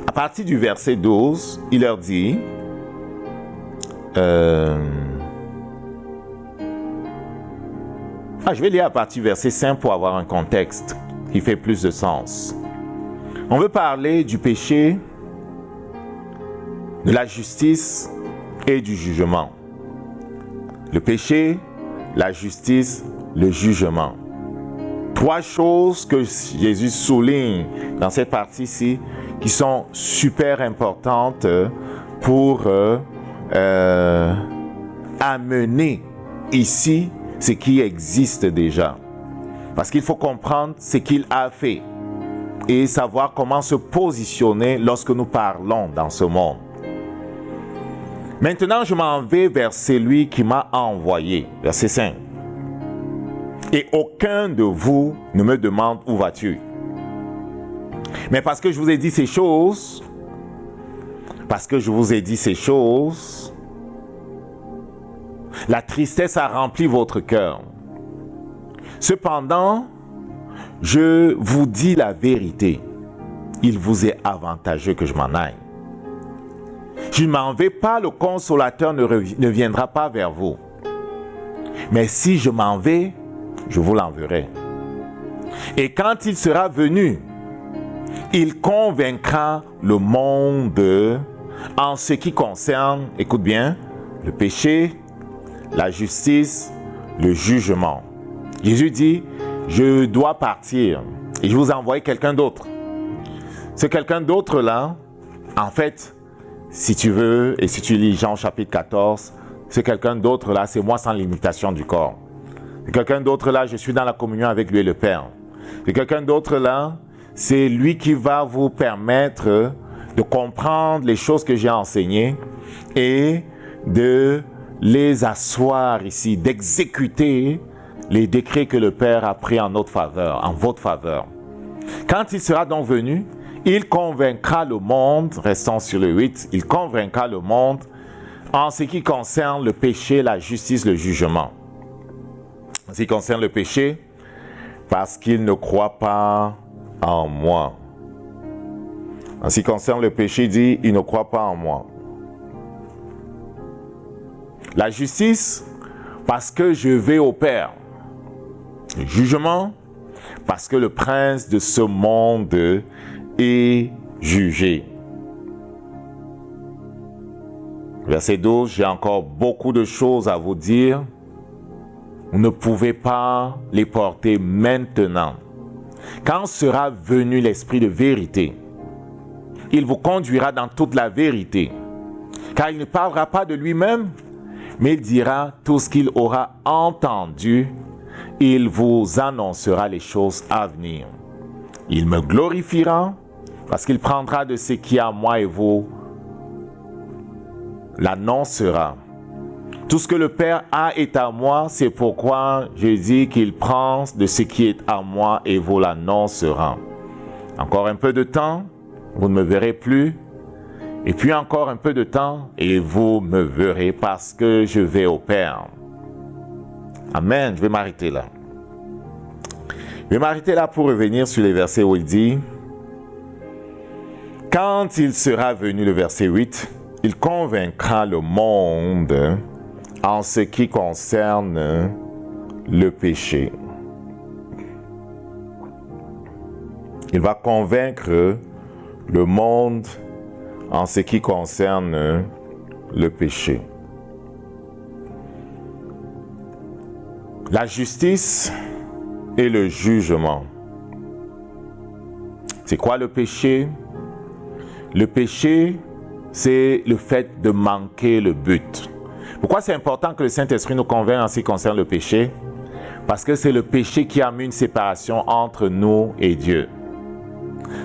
Speaker 1: à partir du verset 12, il leur dit, je vais lire à partir du verset 5 pour avoir un contexte qui fait plus de sens. On veut parler du péché, de la justice et du jugement. Le péché, la justice, le jugement. Trois choses que Jésus souligne dans cette partie-ci qui sont super importantes pour amener ici ce qui existe déjà. Parce qu'il faut comprendre ce qu'il a fait et savoir comment se positionner lorsque nous parlons dans ce monde. Maintenant, je m'en vais vers celui qui m'a envoyé. Verset 5. Et aucun de vous ne me demande où vas-tu. Mais parce que je vous ai dit ces choses, la tristesse a rempli votre cœur. Cependant, je vous dis la vérité. Il vous est avantageux que je m'en aille. Je ne m'en vais pas, le consolateur ne viendra pas vers vous. Mais si je m'en vais, je vous l'enverrai. Et quand il sera venu, il convaincra le monde en ce qui concerne, écoute bien, le péché, la justice, le jugement. Jésus dit, je dois partir et je vous envoie quelqu'un d'autre. Ce quelqu'un d'autre là, en fait, si tu veux, et si tu lis Jean chapitre 14, ce quelqu'un d'autre là, c'est moi sans limitation du corps. Ce quelqu'un d'autre là, je suis dans la communion avec lui et le Père. Ce quelqu'un d'autre là, c'est lui qui va vous permettre de comprendre les choses que j'ai enseignées et de les asseoir ici, d'exécuter les décrets que le Père a pris en notre faveur, en votre faveur. Quand il sera donc venu, il convaincra le monde, restons sur le 8, il convaincra le monde en ce qui concerne le péché, la justice, le jugement. En ce qui concerne le péché, parce qu'il ne croit pas en moi. En ce qui concerne le péché, il dit, il ne croit pas en moi. La justice, parce que je vais au Père. Le jugement, parce que le prince de ce monde est jugé. Verset 12, j'ai encore beaucoup de choses à vous dire. Vous ne pouvez pas les porter maintenant. Quand sera venu l'Esprit de vérité, il vous conduira dans toute la vérité. Car il ne parlera pas de lui-même, mais il dira tout ce qu'il aura entendu. Il vous annoncera les choses à venir. Il me glorifiera parce qu'il prendra de ce qui est à moi et vous l'annoncera. Tout ce que le Père a est à moi, c'est pourquoi je dis qu'il prend de ce qui est à moi et vous l'annoncera. Encore un peu de temps, vous ne me verrez plus. Et puis encore un peu de temps, et vous me verrez parce que je vais au Père. Amen. Je vais m'arrêter là. Je vais m'arrêter là pour revenir sur les versets où il dit « Quand il sera venu, le verset 8, il convaincra le monde en ce qui concerne le péché. » Il va convaincre le monde en ce qui concerne le péché. La justice et le jugement. C'est quoi le péché? Le péché, c'est le fait de manquer le but. Pourquoi c'est important que le Saint-Esprit nous convainc en ce qui concerne le péché? Parce que c'est le péché qui a mis une séparation entre nous et Dieu.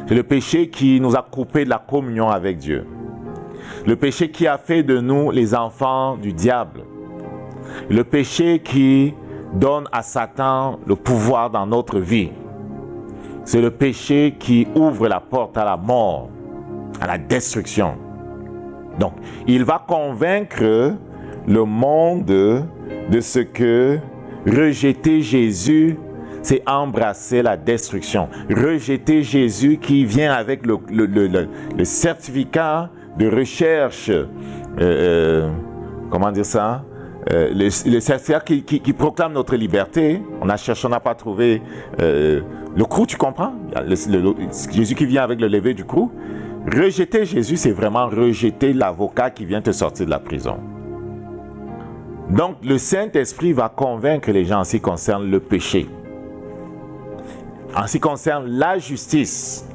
Speaker 1: C'est le péché qui nous a coupé de la communion avec Dieu. Le péché qui a fait de nous les enfants du diable. Le péché qui donne à Satan le pouvoir dans notre vie. C'est le péché qui ouvre la porte à la mort, à la destruction. Donc, il va convaincre le monde de ce que rejeter Jésus, c'est embrasser la destruction. Rejeter Jésus qui vient avec le certificat de recherche, comment dire ça? Le certificat qui proclame notre liberté. On a cherché, on n'a pas trouvé le crou, tu comprends? Jésus qui vient avec le lever du crou. Rejeter Jésus, c'est vraiment rejeter l'avocat qui vient te sortir de la prison. Donc, le Saint-Esprit va convaincre les gens en ce qui concerne le péché. En ce qui concerne la justice.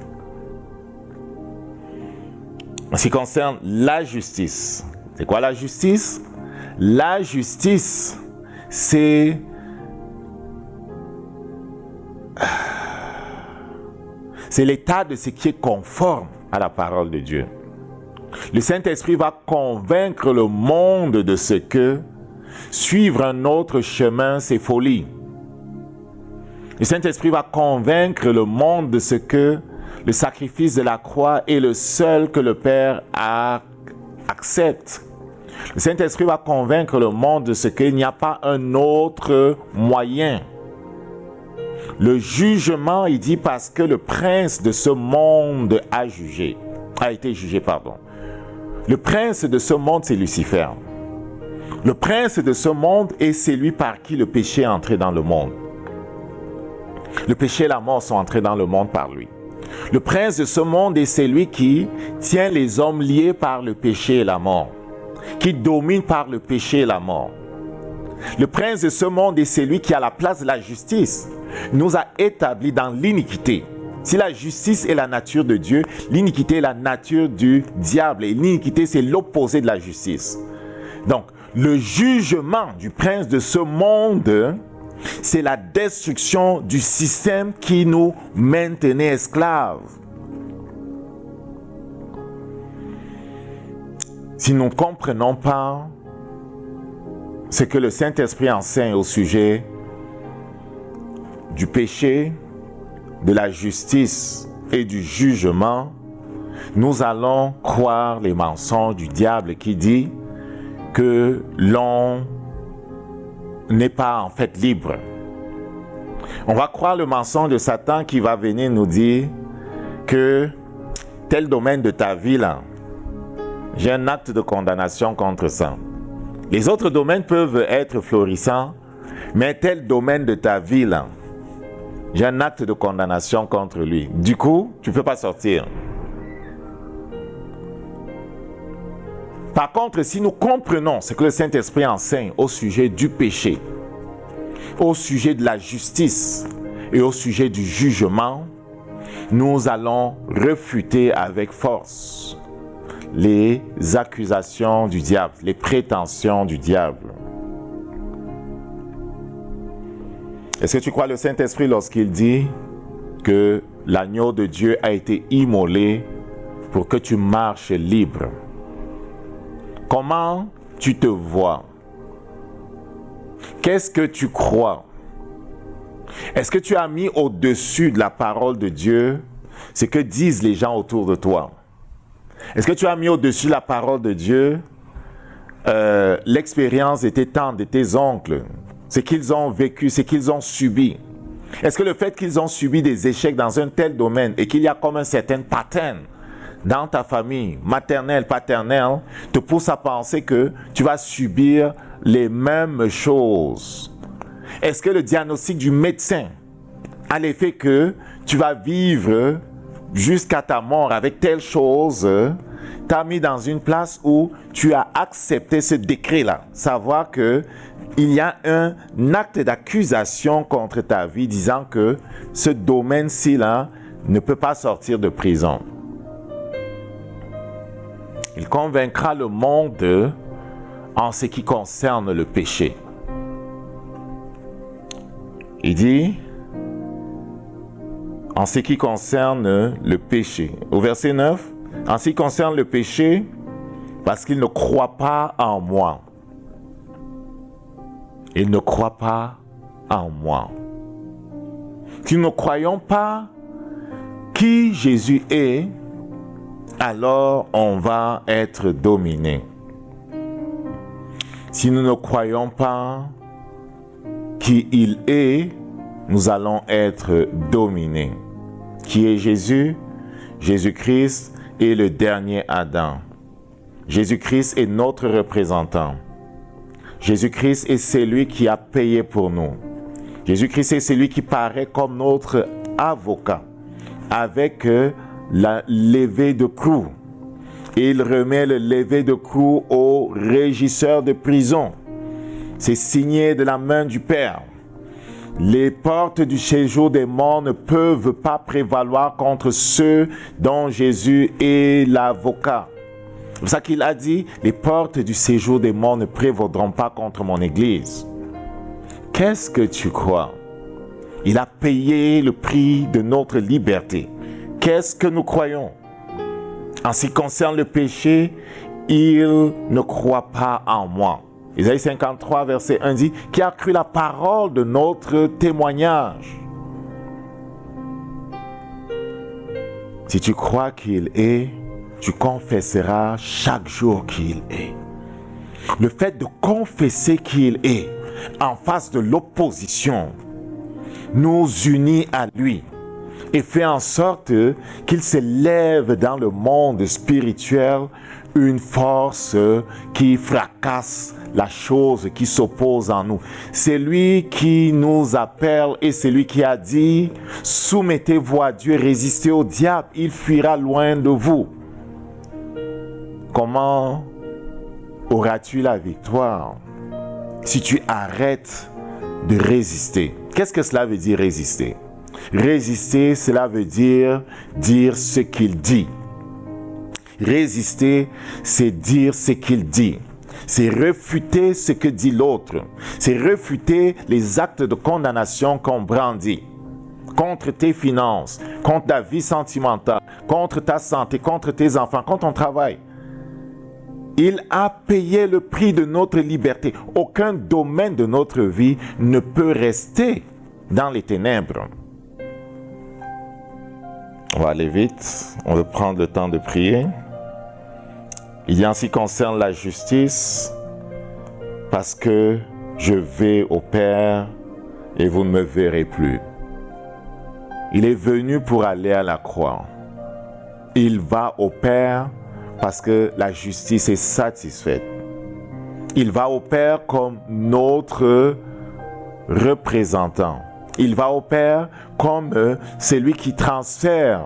Speaker 1: En ce qui concerne la justice. C'est quoi la justice? La justice, c'est l'état de ce qui est conforme à la parole de Dieu. Le Saint-Esprit va convaincre le monde de ce que suivre un autre chemin, c'est folie. Le Saint-Esprit va convaincre le monde de ce que le sacrifice de la croix est le seul que le Père accepte. Le Saint-Esprit va convaincre le monde de ce qu'il n'y a pas un autre moyen. Le jugement, il dit parce que le prince de ce monde a été jugé. Le prince de ce monde, c'est Lucifer. Le prince de ce monde est celui par qui le péché est entré dans le monde. Le péché et la mort sont entrés dans le monde par lui. Le prince de ce monde est celui qui tient les hommes liés par le péché et la mort, qui domine par le péché et la mort. Le prince de ce monde est celui qui, à la place de la justice, nous a établis dans l'iniquité. Si la justice est la nature de Dieu, l'iniquité est la nature du diable. Et l'iniquité, c'est l'opposé de la justice. Donc, le jugement du prince de ce monde, c'est la destruction du système qui nous maintenait esclaves. Si nous ne comprenons pas ce que le Saint-Esprit enseigne au sujet du péché, de la justice et du jugement, nous allons croire les mensonges du diable qui dit que l'on n'est pas en fait libre. On va croire le mensonge de Satan qui va venir nous dire que tel domaine de ta vie là, j'ai un acte de condamnation contre ça. Les autres domaines peuvent être florissants, mais tel domaine de ta vie là, j'ai un acte de condamnation contre lui. Du coup, tu ne peux pas sortir. Par contre, si nous comprenons ce que le Saint-Esprit enseigne au sujet du péché, au sujet de la justice et au sujet du jugement, nous allons réfuter avec force les accusations du diable, les prétentions du diable. Est-ce que tu crois le Saint-Esprit lorsqu'il dit que l'agneau de Dieu a été immolé pour que tu marches libre? Comment tu te vois? Qu'est-ce que tu crois? Est-ce que tu as mis au-dessus de la parole de Dieu ce que disent les gens autour de toi? Est-ce que tu as mis au-dessus de la parole de Dieu l'expérience de tes tantes, de tes oncles, ce qu'ils ont vécu, ce qu'ils ont subi? Est-ce que le fait qu'ils ont subi des échecs dans un tel domaine et qu'il y a comme un certain pattern dans ta famille, maternelle, paternelle, te pousse à penser que tu vas subir les mêmes choses? Est-ce que le diagnostic du médecin a l'effet que tu vas vivre jusqu'à ta mort avec telle chose t'a mis dans une place où tu as accepté ce décret-là? Savoir que il y a un acte d'accusation contre ta vie disant que ce domaine-ci là ne peut pas sortir de prison. Il convaincra le monde en ce qui concerne le péché. Il dit, en ce qui concerne le péché, au verset 9, en ce qui concerne le péché, parce qu'il ne croit pas en moi. Il ne croit pas en moi. Si nous ne croyons pas qui Jésus est, alors on va être dominé. Si nous ne croyons pas qui il est, nous allons être dominés. Qui est Jésus? Jésus-Christ est le dernier Adam. Jésus-Christ est notre représentant. Jésus-Christ est celui qui a payé pour nous. Jésus-Christ est celui qui paraît comme notre avocat avec la levée de clous. Il remet le lever de clous au régisseur de prison. C'est signé de la main du Père. Les portes du séjour des morts ne peuvent pas prévaloir contre ceux dont Jésus est l'avocat. C'est pour ça qu'il a dit, les portes du séjour des morts ne prévaudront pas contre mon Église. Qu'est-ce que tu crois? Il a payé le prix de notre liberté. Qu'est-ce que nous croyons? En ce qui concerne le péché, il ne croit pas en moi. Isaïe 53, verset 1 dit, qui a cru la parole de notre témoignage. Si tu crois qu'il est, tu confesseras chaque jour qu'il est. Le fait de confesser qu'il est en face de l'opposition nous unit à lui et fait en sorte qu'il s'élève dans le monde spirituel une force qui fracasse la chose qui s'oppose en nous. C'est lui qui nous appelle et c'est lui qui a dit « Soumettez-vous à Dieu, résistez au diable, il fuira loin de vous. » Comment auras-tu la victoire si tu arrêtes de résister? Qu'est-ce que cela veut dire résister? Résister, cela veut dire ce qu'il dit. Résister, c'est dire ce qu'il dit. C'est réfuter ce que dit l'autre. C'est réfuter les actes de condamnation qu'on brandit contre tes finances, contre ta vie sentimentale, contre ta santé, contre tes enfants, contre ton travail. Il a payé le prix de notre liberté. Aucun domaine de notre vie ne peut rester dans les ténèbres. On va aller vite. On va prendre le temps de prier. Il y a en ce qui concerne la justice, parce que je vais au Père et vous ne me verrez plus. Il est venu pour aller à la croix. Il va au Père parce que la justice est satisfaite. Il va au Père comme notre représentant. Il va au Père comme celui qui transfère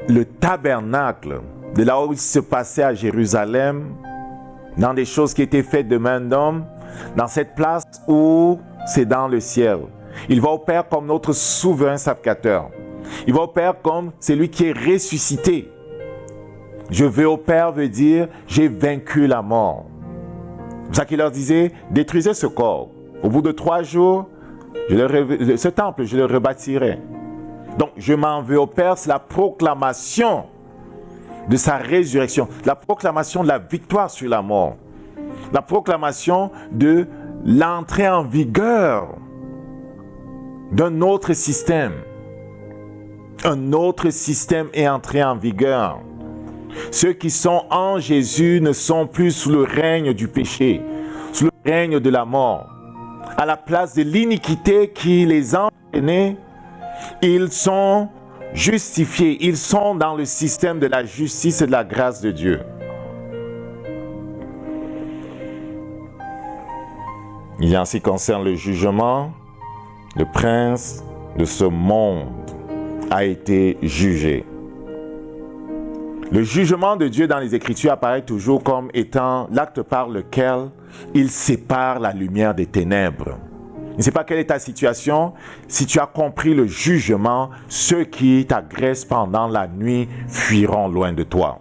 Speaker 1: le tabernacle de là où il se passait à Jérusalem, dans des choses qui étaient faites de main d'homme, dans cette place où c'est dans le ciel. Il va au Père comme notre souverain sacrificateur. Il va au Père comme celui qui est ressuscité. Je vais au Père veut dire j'ai vaincu la mort. C'est pour ça qu'il leur disait, détruisez ce corps. Au bout de 3 jours, ce temple, je le rebâtirai. Donc, je m'en vais au Père, c'est la proclamation de sa résurrection, la proclamation de la victoire sur la mort, la proclamation de l'entrée en vigueur d'un autre système. Un autre système est entré en vigueur. Ceux qui sont en Jésus ne sont plus sous le règne du péché, sous le règne de la mort. À la place de l'iniquité qui les enchaînait, ils sont justifiés, ils sont dans le système de la justice et de la grâce de Dieu. Il y a en ce qui concerne le jugement, le prince de ce monde a été jugé. Le jugement de Dieu dans les Écritures apparaît toujours comme étant l'acte par lequel il sépare la lumière des ténèbres. Je ne sais pas quelle est ta situation. Si tu as compris le jugement, ceux qui t'agressent pendant la nuit fuiront loin de toi.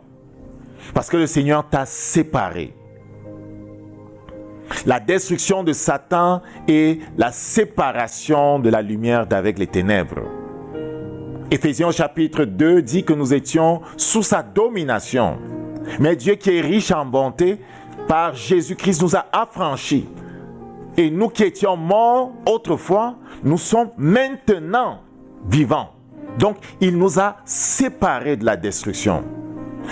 Speaker 1: Parce que le Seigneur t'a séparé. La destruction de Satan est la séparation de la lumière d'avec les ténèbres. Éphésiens chapitre 2 dit que nous étions sous sa domination. Mais Dieu qui est riche en bonté, par Jésus-Christ nous a affranchis. Et nous qui étions morts autrefois, nous sommes maintenant vivants. Donc, il nous a séparés de la destruction.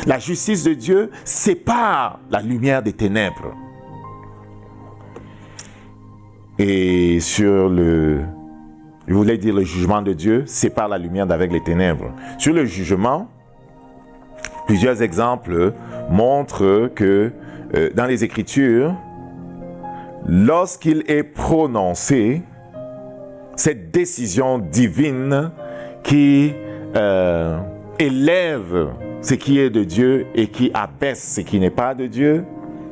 Speaker 1: La justice de Dieu sépare la lumière des ténèbres. Et je voulais dire le jugement de Dieu sépare la lumière d'avec les ténèbres. Sur le jugement, plusieurs exemples montrent que dans les Écritures, lorsqu'il est prononcé, cette décision divine qui élève ce qui est de Dieu et qui abaisse ce qui n'est pas de Dieu,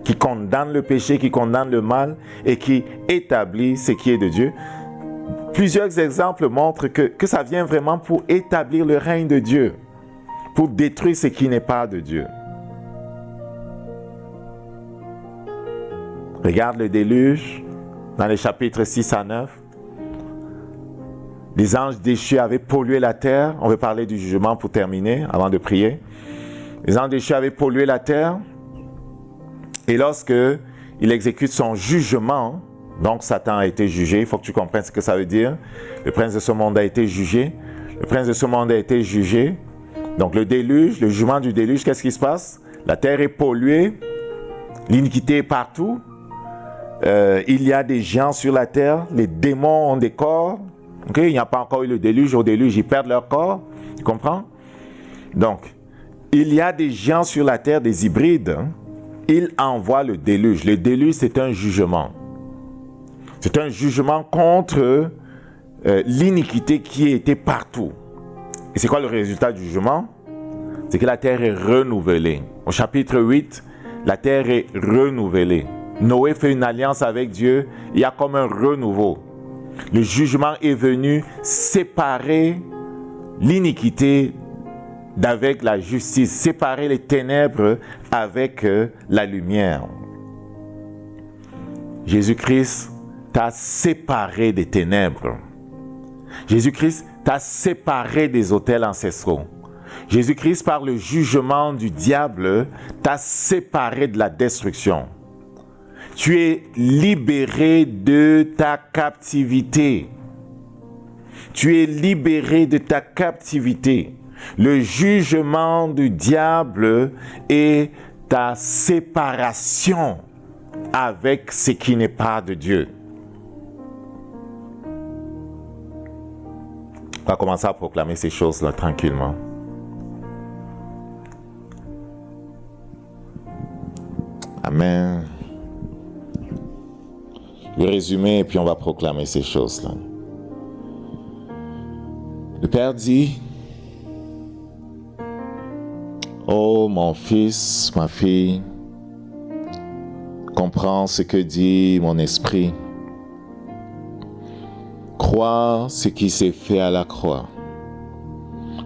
Speaker 1: qui condamne le péché, qui condamne le mal et qui établit ce qui est de Dieu. Plusieurs exemples montrent que ça vient vraiment pour établir le règne de Dieu, pour détruire ce qui n'est pas de Dieu. Regarde le déluge dans les chapitres 6 à 9. Les anges déchus avaient pollué la terre. On veut parler du jugement pour terminer, avant de prier. Les anges déchus avaient pollué la terre. Et lorsque il exécute son jugement, donc Satan a été jugé, il faut que tu comprennes ce que ça veut dire. Le prince de ce monde a été jugé. Le prince de ce monde a été jugé. Donc le déluge, le jugement du déluge, qu'est-ce qui se passe? La terre est polluée, l'iniquité est partout. Il y a des géants sur la terre, les démons ont des corps. Okay? Il n'y a pas encore eu le déluge. Au déluge, ils perdent leur corps. Tu comprends? Donc, il y a des géants sur la terre, des hybrides. Il envoie le déluge. Le déluge, c'est un jugement. C'est un jugement contre l'iniquité qui était partout. Et c'est quoi le résultat du jugement? C'est que la terre est renouvelée. Au chapitre 8, la terre est renouvelée. Noé fait une alliance avec Dieu. Il y a comme un renouveau. Le jugement est venu séparer l'iniquité d'avec la justice, séparer les ténèbres avec la lumière. Jésus-Christ t'a séparé des ténèbres. Jésus-Christ t'a séparé des autels ancestraux. Jésus-Christ, par le jugement du diable, t'a séparé de la destruction. Tu es libéré de ta captivité. Tu es libéré de ta captivité. Le jugement du diable est ta séparation avec ce qui n'est pas de Dieu. On va commencer à proclamer ces choses-là tranquillement. Amen. Je vais résumer et puis on va proclamer ces choses-là. Le Père dit: oh mon fils, ma fille, comprends ce que dit mon esprit. Crois ce qui s'est fait à la croix.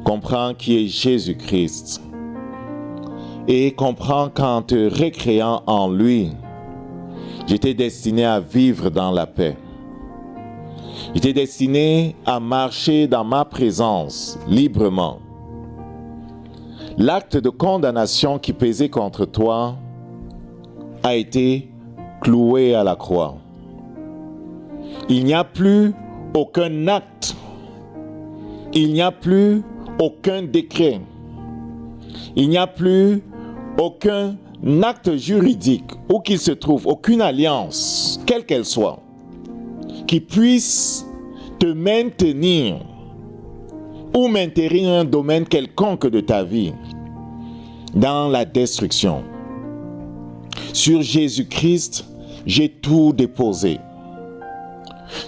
Speaker 1: Comprends qui est Jésus-Christ. Et comprends qu'en te recréant en lui, j'étais destiné à vivre dans la paix. J'étais destiné à marcher dans ma présence librement. L'acte de condamnation qui pesait contre toi a été cloué à la croix. Il n'y a plus aucun acte. Il n'y a plus aucun décret. Il n'y a plus aucun acte juridique où qu'il se trouve, aucune alliance, quelle qu'elle soit, qui puisse te maintenir ou maintenir un domaine quelconque de ta vie dans la destruction. Sur Jésus-Christ, j'ai tout déposé.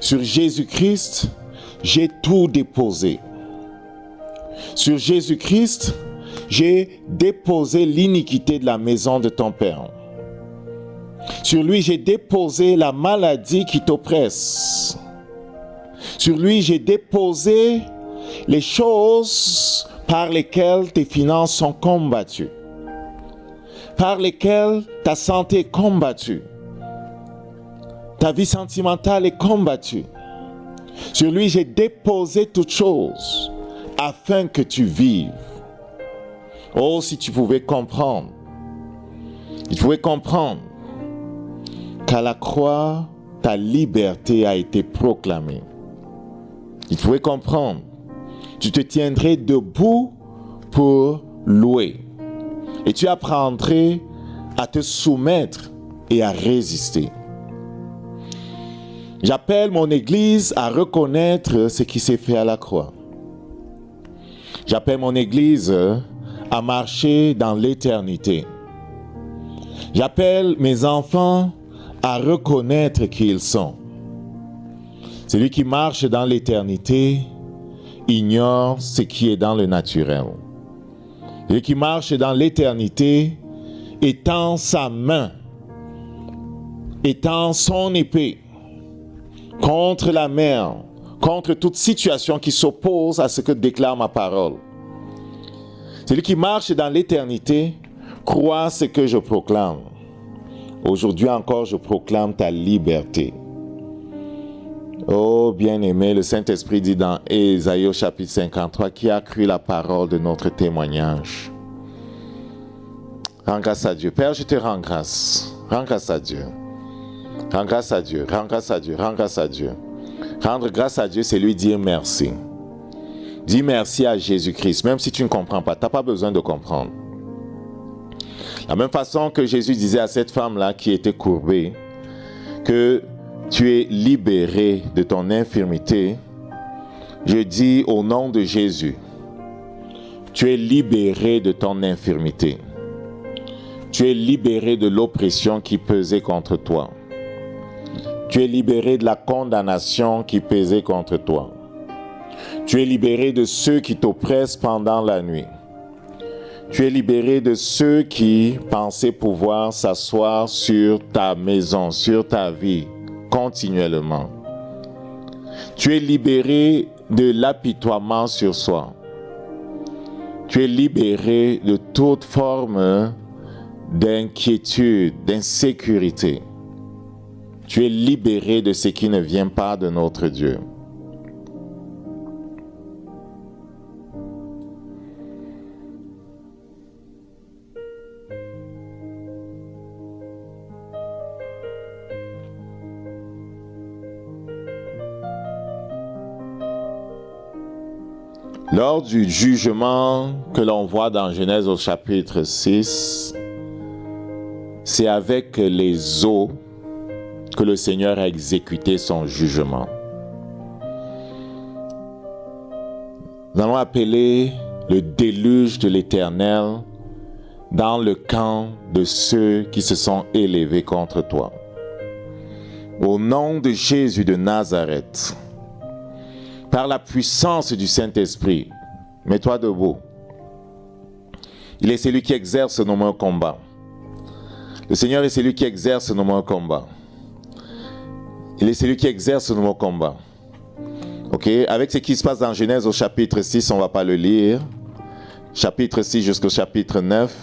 Speaker 1: Sur Jésus-Christ, j'ai tout déposé. Sur Jésus-Christ, j'ai déposé l'iniquité de la maison de ton père. Sur lui, j'ai déposé la maladie qui t'oppresse. Sur lui, j'ai déposé les choses par lesquelles tes finances sont combattues, par lesquelles ta santé est combattue, ta vie sentimentale est combattue. Sur lui, j'ai déposé toutes choses afin que tu vives. Oh, si tu pouvais comprendre, qu'à la croix, ta liberté a été proclamée. Il pouvait comprendre, tu te tiendrais debout pour louer. Et tu apprendrais à te soumettre et à résister. J'appelle mon Église à reconnaître ce qui s'est fait à la croix. J'appelle mon Église à marcher dans l'éternité. J'appelle mes enfants à reconnaître qui ils sont. Celui qui marche dans l'éternité ignore ce qui est dans le naturel. Celui qui marche dans l'éternité étend sa main, étend son épée contre la mer, contre toute situation qui s'oppose à ce que déclare ma parole. Celui qui marche dans l'éternité croit ce que je proclame. Aujourd'hui encore, je proclame ta liberté. Oh bien-aimé, le Saint-Esprit dit dans Ésaïe au chapitre 53, qui a cru la parole de notre témoignage. Rends grâce à Dieu. Père, je te rends grâce. Rends grâce à Dieu. Rends grâce à Dieu. Rends grâce à Dieu. Rends grâce à Dieu. Rendre grâce à Dieu, c'est lui dire merci. Dis merci à Jésus-Christ, même si tu ne comprends pas. Tu n'as pas besoin de comprendre. La même façon que Jésus disait à cette femme-là qui était courbée, que tu es libéré de ton infirmité, je dis au nom de Jésus, tu es libéré de ton infirmité. Tu es libéré de l'oppression qui pesait contre toi. Tu es libéré de la condamnation qui pesait contre toi. Tu es libéré de ceux qui t'oppressent pendant la nuit. Tu es libéré de ceux qui pensaient pouvoir s'asseoir sur ta maison, sur ta vie, continuellement. Tu es libéré de l'apitoiement sur soi. Tu es libéré de toute forme d'inquiétude, d'insécurité. Tu es libéré de ce qui ne vient pas de notre Dieu. Lors du jugement que l'on voit dans Genèse au chapitre 6, c'est avec les eaux que le Seigneur a exécuté son jugement. Nous allons appeler le déluge de l'Éternel dans le camp de ceux qui se sont élevés contre toi. Au nom de Jésus de Nazareth, par la puissance du Saint-Esprit, mets-toi debout. Il est celui qui exerce nos mains au combat. Le Seigneur est celui qui exerce nos mains au combat. Il est celui qui exerce nos mains au combat. Ok, avec ce qui se passe dans Genèse au chapitre 6, on ne va pas le lire. Chapitre 6 jusqu'au chapitre 9.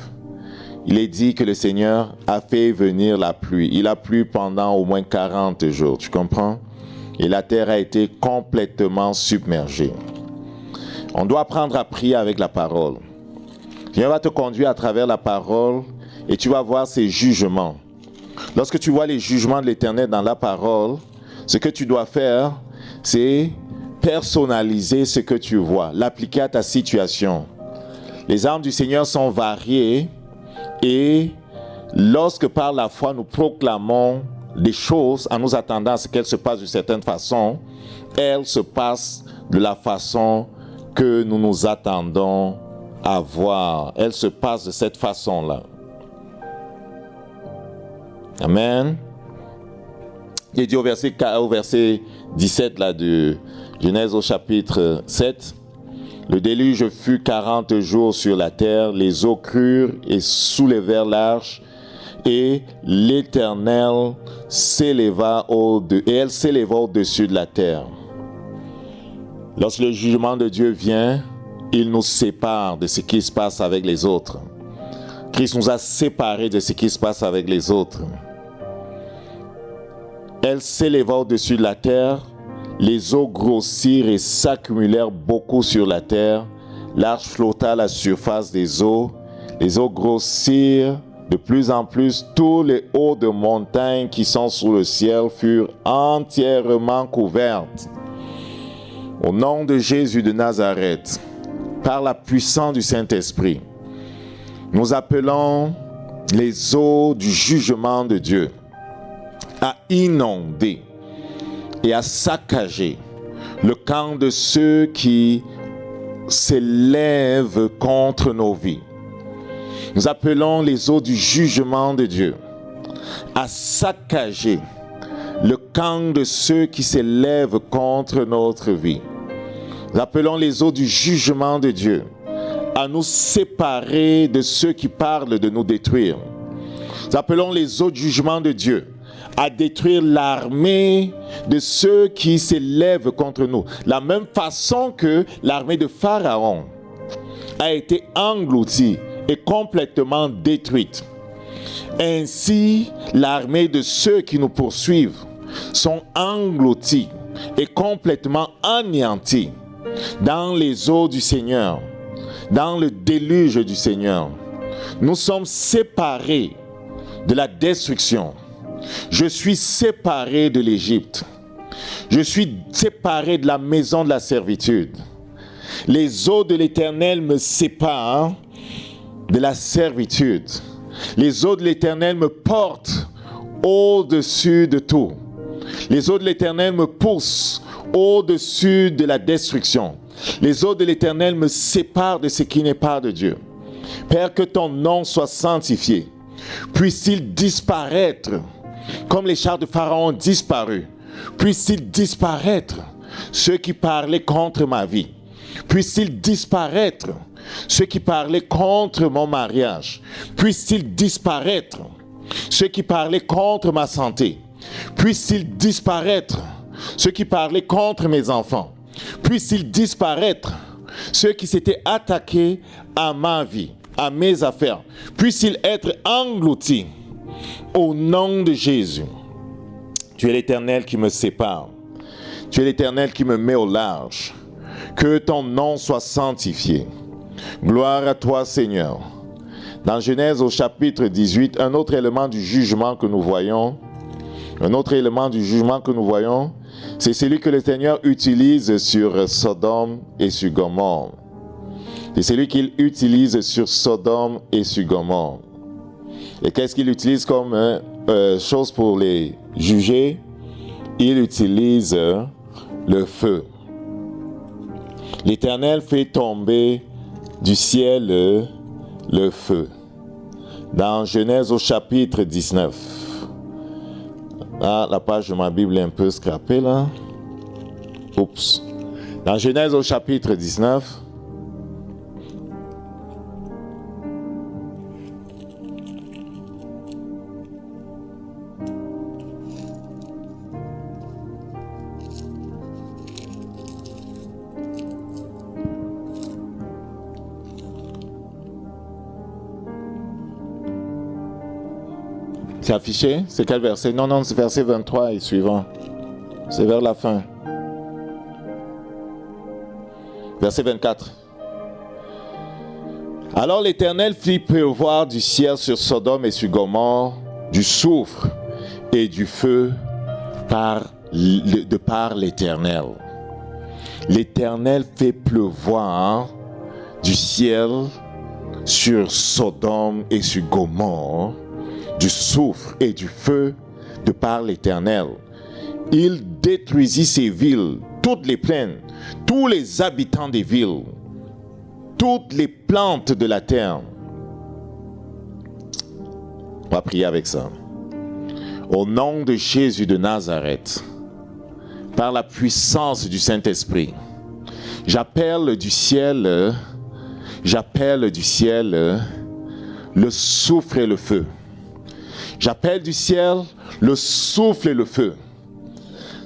Speaker 1: Il est dit que le Seigneur a fait venir la pluie. Il a plu pendant au moins 40 jours, tu comprends? Et la terre a été complètement submergée. On doit apprendre à prier avec la parole. Dieu va te conduire à travers la parole et tu vas voir ses jugements. Lorsque tu vois les jugements de l'Éternel dans la parole, ce que tu dois faire, c'est personnaliser ce que tu vois, l'appliquer à ta situation. Les armes du Seigneur sont variées et lorsque par la foi nous proclamons des choses en nous attendant à ce qu'elles se passent d'une certaine façon, elles se passent de la façon que nous nous attendons à voir. Elles se passent de cette façon-là. Amen. Il est dit au verset 17 là, de Genèse au chapitre 7. Le déluge fut 40 jours sur la terre, les eaux crurent et soulevèrent l'arche, et l'Éternel s'éleva au-dessus de la terre. Lorsque le jugement de Dieu vient, il nous sépare de ce qui se passe avec les autres. Christ nous a séparés de ce qui se passe avec les autres. Elle s'éleva au-dessus de la terre, les eaux grossirent et s'accumulèrent beaucoup sur la terre. L'arche flotta à la surface des eaux. Les eaux grossirent de plus en plus. Tous les hauts de montagnes qui sont sous le ciel furent entièrement couvertes. Au nom de Jésus de Nazareth, par la puissance du Saint-Esprit, nous appelons les eaux du jugement de Dieu à inonder et à saccager le camp de ceux qui s'élèvent contre nos vies. Nous appelons les eaux du jugement de Dieu à saccager le camp de ceux qui s'élèvent contre notre vie. Nous appelons les eaux du jugement de Dieu à nous séparer de ceux qui parlent de nous détruire. Nous appelons les eaux du jugement de Dieu à détruire l'armée de ceux qui s'élèvent contre nous. La même façon que l'armée de Pharaon a été engloutie et complètement détruite. Ainsi, l'armée de ceux qui nous poursuivent sont engloutis et complètement anéantis dans les eaux du Seigneur, dans le déluge du Seigneur. Nous sommes séparés de la destruction. Je suis séparé de l'Égypte. Je suis séparé de la maison de la servitude. Les eaux de l'Éternel me séparent de la servitude. Les eaux de l'Éternel me portent au-dessus de tout. Les eaux de l'Éternel me poussent au-dessus de la destruction. Les eaux de l'Éternel me séparent de ce qui n'est pas de Dieu. Père, que ton nom soit sanctifié. Puisse-t-il disparaître comme les chars de Pharaon ont disparu. Puisse-t-il disparaître ceux qui parlaient contre ma vie. Puisse-t-il disparaître ceux qui parlaient contre mon mariage. Puisse-t-il disparaître ceux qui parlaient contre ma santé. Puisse-t-il disparaître ceux qui parlaient contre mes enfants. Puisse-t-il disparaître ceux qui s'étaient attaqués à ma vie, à mes affaires. Puisse-t-il être englouti au nom de Jésus. Tu es l'Éternel qui me sépare. Tu es l'Éternel qui me met au large. Que ton nom soit sanctifié. Gloire à toi, Seigneur. Dans Genèse au chapitre 18, un autre élément du jugement que nous voyons, c'est celui que le Seigneur utilise sur Sodome et sur Gomorrhe. C'est celui qu'il utilise sur Sodome et sur Gomorrhe. Et qu'est-ce qu'il utilise comme chose pour les juger? Il utilise le feu. L'Éternel fait tomber du ciel le feu. Dans Genèse au chapitre 19. Ah, la page de ma Bible est un peu scrapée là. Oups. Dans Genèse au chapitre 19. C'est affiché? C'est quel verset? Non, c'est verset 23 et suivant. C'est vers la fin. Verset 24. Alors l'Éternel fit pleuvoir du ciel sur Sodome et sur Gomorrhe du soufre et du feu de par l'Éternel. L'Éternel fait pleuvoir du ciel sur Sodome et sur Gomorrhe du soufre et du feu de par l'Éternel. Il détruisit ces villes, toutes les plaines, tous les habitants des villes, toutes les plantes de la terre. On va prier avec ça. Au nom de Jésus de Nazareth, par la puissance du Saint-Esprit, j'appelle du ciel le soufre et le feu. J'appelle du ciel le souffle et le feu.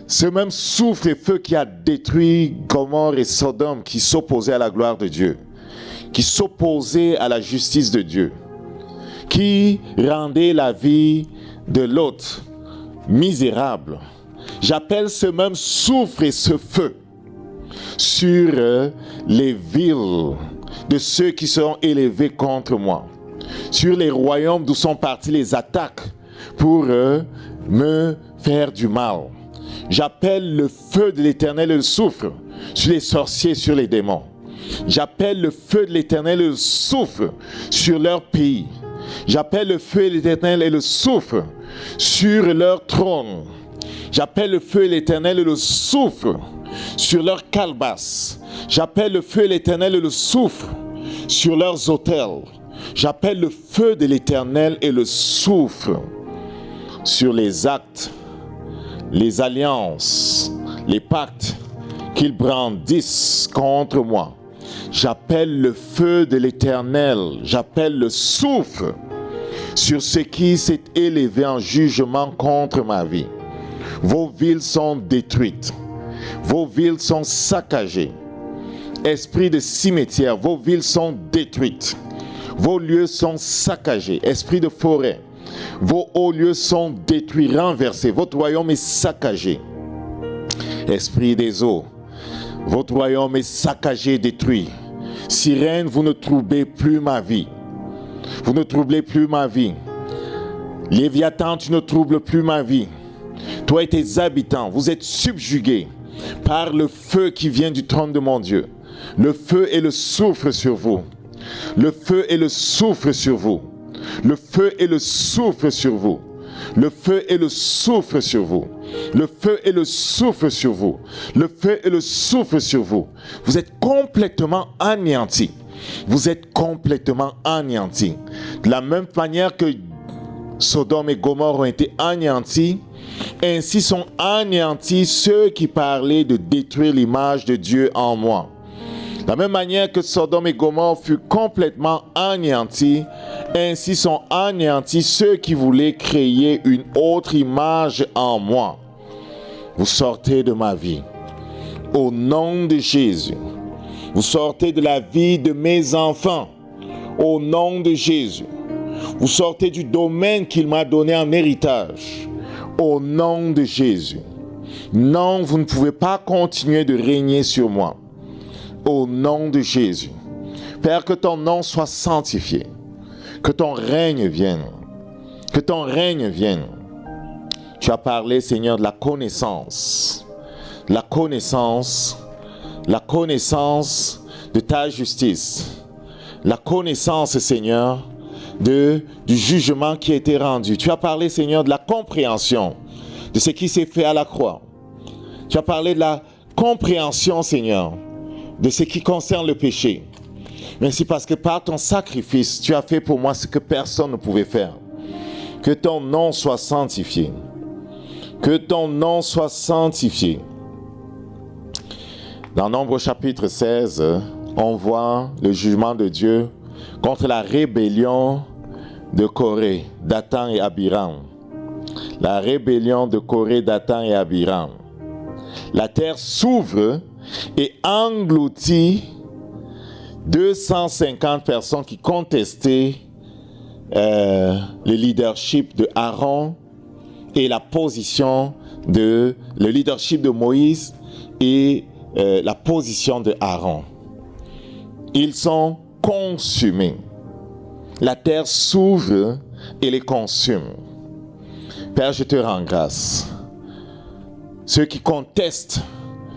Speaker 1: Ce même souffle et feu qui a détruit Gomorrhe et Sodome, qui s'opposaient à la gloire de Dieu, qui s'opposaient à la justice de Dieu, qui rendait la vie de l'autre misérable. J'appelle ce même souffle et ce feu sur les villes de ceux qui seront élevés contre moi, sur les royaumes d'où sont partis les attaques pour me faire du mal. J'appelle le feu de l'Éternel et le soufre sur les sorciers, sur les démons. J'appelle le feu de l'Éternel et le soufre sur leur pays. J'appelle le feu de l'Éternel et le soufre sur leur trône. J'appelle le feu de l'Éternel et le soufre sur leurs calebasses. J'appelle le feu de l'Éternel et le soufre sur leurs autels. J'appelle le feu de l'Éternel et le soufre sur les actes, les alliances, les pactes qu'ils brandissent contre moi. J'appelle le feu de l'Éternel, j'appelle le soufre sur ce qui s'est élevé en jugement contre ma vie. Vos villes sont détruites, vos villes sont saccagées. Esprit de cimetière, vos villes sont détruites, vos lieux sont saccagés. Esprit de forêt, vos hauts lieux sont détruits, renversés, votre royaume est saccagé. Esprit des eaux, votre royaume est saccagé, détruit. Sirène, vous ne troublez plus ma vie. Vous ne troublez plus ma vie. Léviathan, tu ne troubles plus ma vie. Toi et tes habitants, vous êtes subjugués par le feu qui vient du trône de mon Dieu. Le feu et le soufre sur vous. Le feu et le soufre sur vous. Le feu et le soufre sur vous. Le feu et le soufre sur vous. Le feu et le soufre sur vous. Le feu et le soufre sur vous. Vous êtes complètement anéantis. Vous êtes complètement anéantis. De la même manière que Sodome et Gomorrhe ont été anéantis, ainsi sont anéantis ceux qui parlaient de détruire l'image de Dieu en moi. De la même manière que Sodome et Gomorrhe furent complètement anéantis, ainsi sont anéantis ceux qui voulaient créer une autre image en moi. Vous sortez de ma vie. Au nom de Jésus. Vous sortez de la vie de mes enfants. Au nom de Jésus. Vous sortez du domaine qu'il m'a donné en héritage. Au nom de Jésus. Non, vous ne pouvez pas continuer de régner sur moi. Au nom de Jésus. Père, que ton nom soit sanctifié. Que ton règne vienne. Que ton règne vienne. Tu as parlé, Seigneur, de la connaissance. La connaissance. La connaissance de ta justice. La connaissance, Seigneur, du jugement qui a été rendu. Tu as parlé, Seigneur, de la compréhension de ce qui s'est fait à la croix. Tu as parlé de la compréhension, Seigneur, de ce qui concerne le péché. Merci parce que par ton sacrifice, tu as fait pour moi ce que personne ne pouvait faire. Que ton nom soit sanctifié. Que ton nom soit sanctifié. Dans Nombre chapitre 16, on voit le jugement de Dieu contre la rébellion de Corée, Dathan et Abiram. La rébellion de Corée, Dathan et Abiram. La terre s'ouvre et engloutit 250 personnes qui contestaient le leadership de Aaron et la position le leadership de Moïse et la position de Aaron. Ils sont consumés. La terre s'ouvre et les consume. Père, je te rends grâce. Ceux qui contestent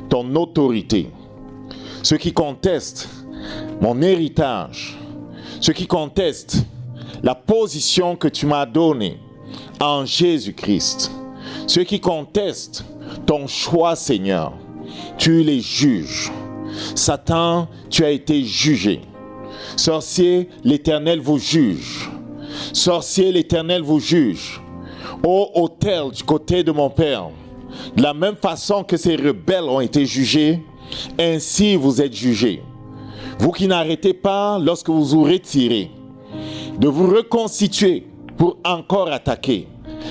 Speaker 1: ton autorité, ceux qui contestent mon héritage, ceux qui contestent la position que tu m'as donnée en Jésus-Christ, ceux qui contestent ton choix, Seigneur, tu les juges. Satan, tu as été jugé. Sorcier, l'Éternel vous juge. Sorcier, l'Éternel vous juge. Ô autel du côté de mon Père, de la même façon que ces rebelles ont été jugés, ainsi vous êtes jugés. Vous qui n'arrêtez pas, lorsque vous vous retirez, de vous reconstituer pour encore attaquer,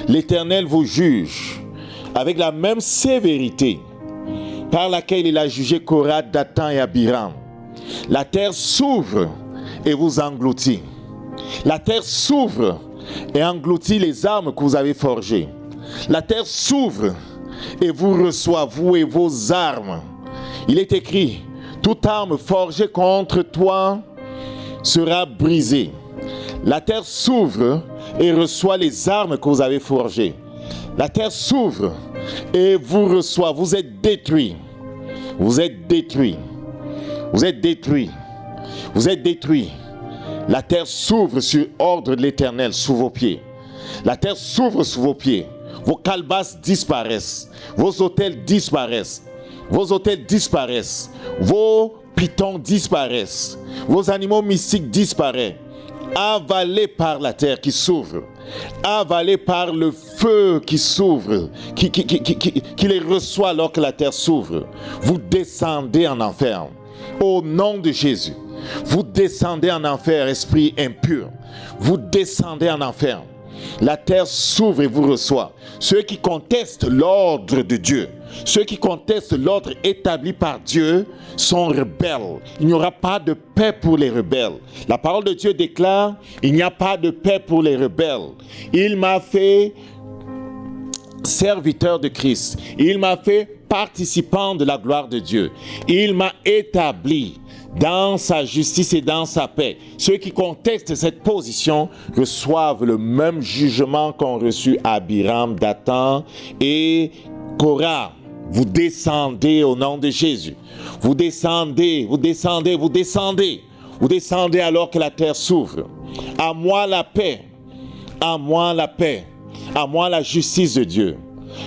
Speaker 1: l'Éternel vous juge avec la même sévérité par laquelle il a jugé Korah, Dathan et Abiram. La terre s'ouvre et vous engloutit. La terre s'ouvre et engloutit les armes que vous avez forgées. La terre s'ouvre et vous reçoit, vous et vos armes. Il est écrit, toute arme forgée contre toi sera brisée. La terre s'ouvre et reçoit les armes que vous avez forgées. La terre s'ouvre et vous reçoit. Vous êtes détruits. Vous êtes détruits. Vous êtes détruits. Vous êtes détruits. La terre s'ouvre sur ordre de l'Éternel sous vos pieds. La terre s'ouvre sous vos pieds. Vos calebasses disparaissent. Vos autels disparaissent. Vos autels disparaissent. Vos pitons disparaissent. Vos animaux mystiques disparaissent. Avalés par la terre qui s'ouvre. Avalés par le feu qui s'ouvre. Qui les reçoit alors que la terre s'ouvre. Vous descendez en enfer. Au nom de Jésus. Vous descendez en enfer, esprit impur. Vous descendez en enfer. La terre s'ouvre et vous reçoit. Ceux qui contestent l'ordre de Dieu, ceux qui contestent l'ordre établi par Dieu sont rebelles. Il n'y aura pas de paix pour les rebelles. La parole de Dieu déclare, il n'y a pas de paix pour les rebelles. Il m'a fait serviteur de Christ. Il m'a fait participant de la gloire de Dieu. Il m'a établi dans sa justice et dans sa paix. Ceux qui contestent cette position reçoivent le même jugement qu'ont reçu Abiram, Dathan et Korah. Vous descendez au nom de Jésus. Vous descendez, vous descendez, vous descendez. Vous descendez alors que la terre s'ouvre. À moi la paix. À moi la paix. À moi la justice de Dieu.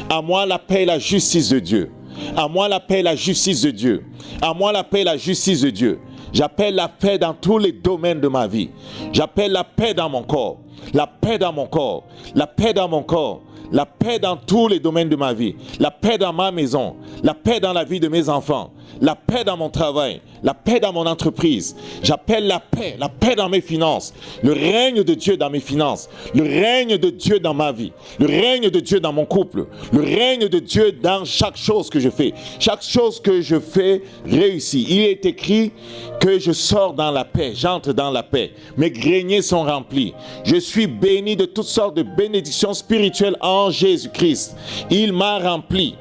Speaker 1: À moi la paix et la justice de Dieu. À moi la paix et la justice de Dieu. À moi la paix et la justice de Dieu. J'appelle la paix dans tous les domaines de ma vie. J'appelle la paix dans mon corps. La paix dans mon corps. La paix dans mon corps. La paix dans tous les domaines de ma vie. La paix dans ma maison. La paix dans la vie de mes enfants. La paix dans mon travail. La paix dans mon entreprise. J'appelle la paix dans mes finances. Le règne de Dieu dans mes finances. Le règne de Dieu dans ma vie. Le règne de Dieu dans mon couple. Le règne de Dieu dans chaque chose que je fais. Chaque chose que je fais réussit. Il est écrit que je sors dans la paix. J'entre dans la paix. Mes greniers sont remplis. Je suis béni de toutes sortes de bénédictions spirituelles en Jésus-Christ. Il m'a rempli.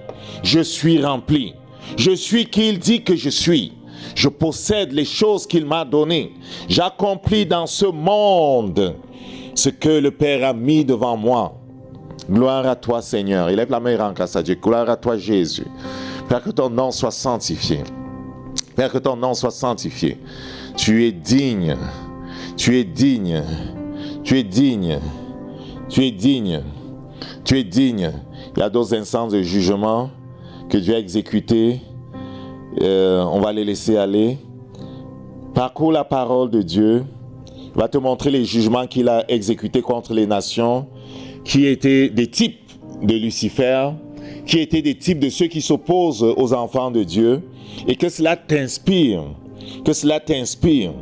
Speaker 1: Je suis rempli. Je suis qui il dit que je suis. Je possède les choses qu'il m'a données. J'accomplis dans ce monde ce que le Père a mis devant moi. Gloire à toi, Seigneur. Élève la main et rends grâce à Dieu. Gloire à toi, Jésus. Père, que ton nom soit sanctifié. Père, que ton nom soit sanctifié. Tu es digne. Tu es digne. Tu es digne. Tu es digne. Tu es digne. Il y a d'autres instances de jugement que Dieu a exécutées. On va les laisser aller. Parcours la parole de Dieu. Il va te montrer les jugements qu'il a exécutés contre les nations, qui étaient des types de Lucifer, qui étaient des types de ceux qui s'opposent aux enfants de Dieu, et que cela t'inspire. Que cela t'inspire.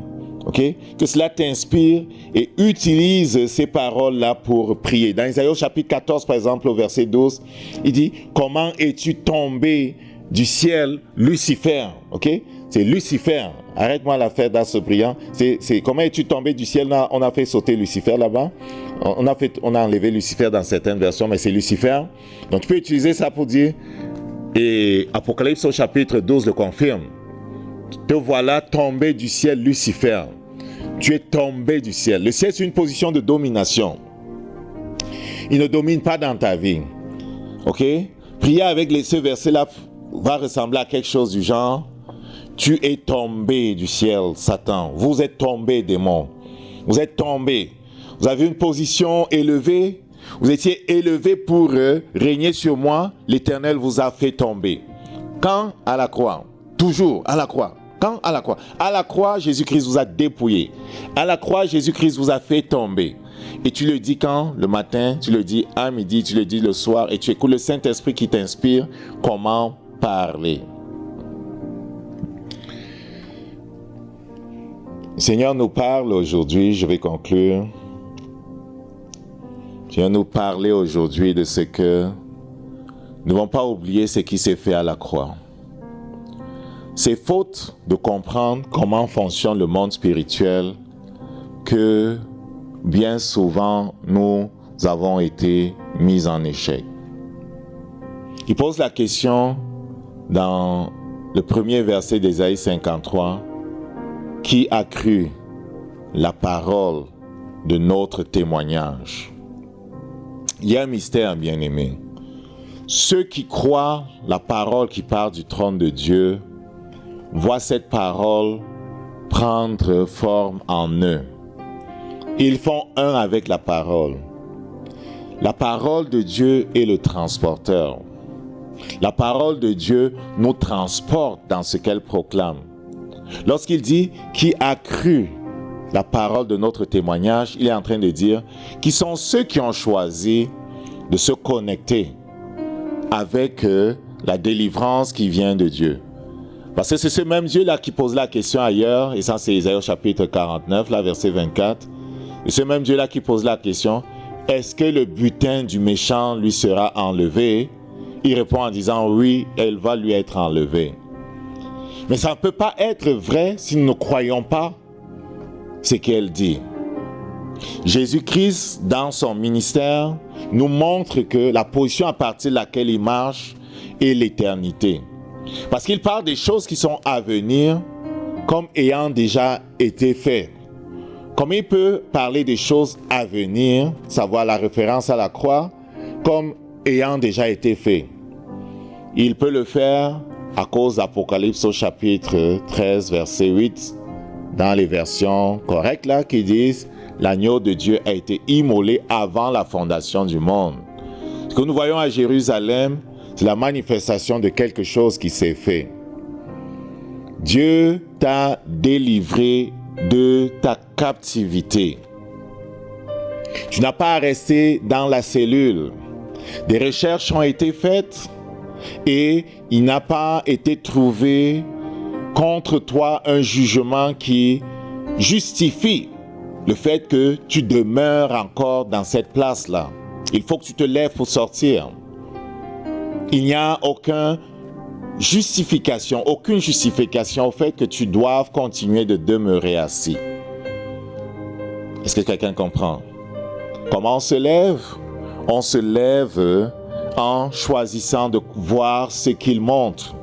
Speaker 1: Okay? Que cela t'inspire et utilise ces paroles-là pour prier. Dans Isaïe chapitre 14, par exemple, au verset 12, il dit « Comment es-tu tombé du ciel Lucifer, ok? C'est Lucifer. Arrête-moi l'affaire d'Assobriand. C'est comment es-tu tombé du ciel? On a fait sauter Lucifer là-bas. On a enlevé Lucifer dans certaines versions, mais c'est Lucifer. Donc tu peux utiliser ça pour dire, et Apocalypse au chapitre 12 le confirme. Te voilà tombé du ciel, Lucifer. Tu es tombé du ciel. Le ciel, c'est une position de domination. Il ne domine pas dans ta vie. Ok? Prier avec ce verset-là va ressembler à quelque chose du genre: tu es tombé du ciel, Satan. Vous êtes tombé, démon. Vous êtes tombé. Vous avez une position élevée. Vous étiez élevé pour régner sur moi. L'Éternel vous a fait tomber. Quand? À la croix. Toujours à la croix. Quand? À la croix. À la croix, Jésus-Christ vous a dépouillé. À la croix, Jésus-Christ vous a fait tomber. Et tu le dis quand? Le matin, tu le dis à midi, tu le dis le soir, et tu écoutes le Saint-Esprit qui t'inspire comment parler. Le Seigneur nous parle aujourd'hui, je vais conclure. Il vient nous parler aujourd'hui de ce que nous ne devons pas oublier ce qui s'est fait à la croix. C'est faute de comprendre comment fonctionne le monde spirituel que bien souvent nous avons été mis en échec. Il pose la question dans le premier verset d'Ésaïe 53, qui a cru la parole de notre témoignage? Il y a un mystère, bien-aimé. Ceux qui croient la parole qui part du trône de Dieu voient cette parole prendre forme en eux. Ils font un avec la parole. La parole de Dieu est le transporteur. La parole de Dieu nous transporte dans ce qu'elle proclame. Lorsqu'il dit « qui a cru la parole de notre témoignage », il est en train de dire qui sont ceux qui ont choisi de se connecter avec la délivrance qui vient de Dieu. Parce que c'est ce même Dieu-là qui pose la question ailleurs, et ça c'est Isaïe au chapitre 49, là, verset 24. Et ce même Dieu-là qui pose la question, est-ce que le butin du méchant lui sera enlevé? Il répond en disant oui, elle va lui être enlevée. Mais ça ne peut pas être vrai si nous ne croyons pas ce qu'elle dit. Jésus-Christ, dans son ministère, nous montre que la position à partir de laquelle il marche est l'éternité. Parce qu'il parle des choses qui sont à venir comme ayant déjà été faites. Comment il peut parler des choses à venir, savoir la référence à la croix, comme ayant déjà été fait? Il peut le faire à cause d'Apocalypse au chapitre 13, verset 8, dans les versions correctes là, qui disent « L'agneau de Dieu a été immolé avant la fondation du monde ». Ce que nous voyons à Jérusalem, c'est la manifestation de quelque chose qui s'est fait. Dieu t'a délivré de ta captivité. Tu n'as pas à rester dans la cellule. Des recherches ont été faites et il n'a pas été trouvé contre toi un jugement qui justifie le fait que tu demeures encore dans cette place-là. Il faut que tu te lèves pour sortir. Il n'y a aucune justification au fait que tu doives continuer de demeurer assis. Est-ce que quelqu'un comprend? Comment on se lève? On se lève en choisissant de voir ce qu'il montre,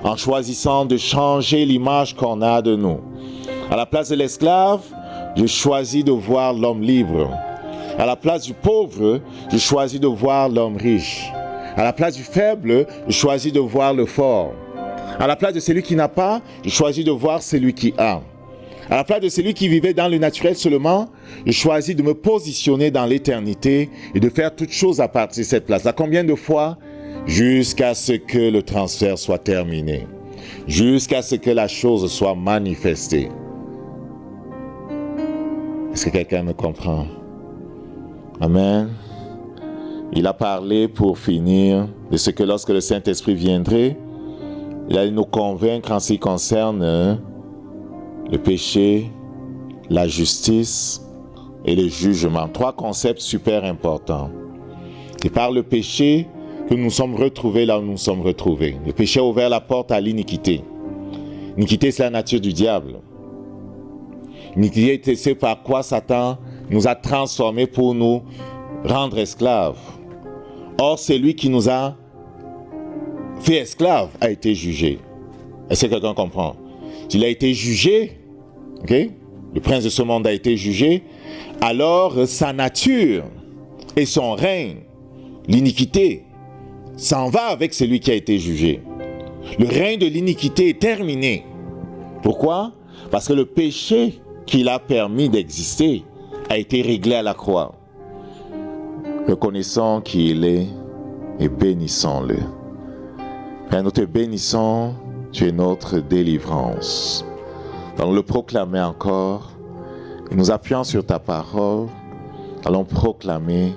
Speaker 1: en choisissant de changer l'image qu'on a de nous. À la place de l'esclave, je choisis de voir l'homme libre. À la place du pauvre, je choisis de voir l'homme riche. À la place du faible, je choisis de voir le fort. À la place de celui qui n'a pas, je choisis de voir celui qui a. À la place de celui qui vivait dans le naturel seulement, je choisis de me positionner dans l'éternité et de faire toutes choses à partir de cette place-là. Combien de fois? Jusqu'à ce que le transfert soit terminé. Jusqu'à ce que la chose soit manifestée. Est-ce que quelqu'un me comprend? Amen. Il a parlé pour finir de ce que lorsque le Saint-Esprit viendrait, il allait nous convaincre en ce qui concerne le péché, la justice et le jugement. Trois concepts super importants. Et par le péché, que nous nous sommes retrouvés là où nous nous sommes retrouvés. Le péché a ouvert la porte à l'iniquité. L'iniquité, c'est la nature du diable. L'iniquité, c'est par quoi Satan nous a transformés pour nous rendre esclaves. Or, celui qui nous a fait esclaves a été jugé. Est-ce que quelqu'un comprend? S'il a été jugé, ok? Le prince de ce monde a été jugé, alors sa nature et son règne, l'iniquité, s'en va avec celui qui a été jugé. Le règne de l'iniquité est terminé. Pourquoi? Parce que le péché qu'il a permis d'exister a été réglé à la croix. Reconnaissons qui il est et bénissons-le. Père, nous te bénissons, tu es notre délivrance. Allons le proclamer encore. Nous appuyons sur ta parole. Allons proclamer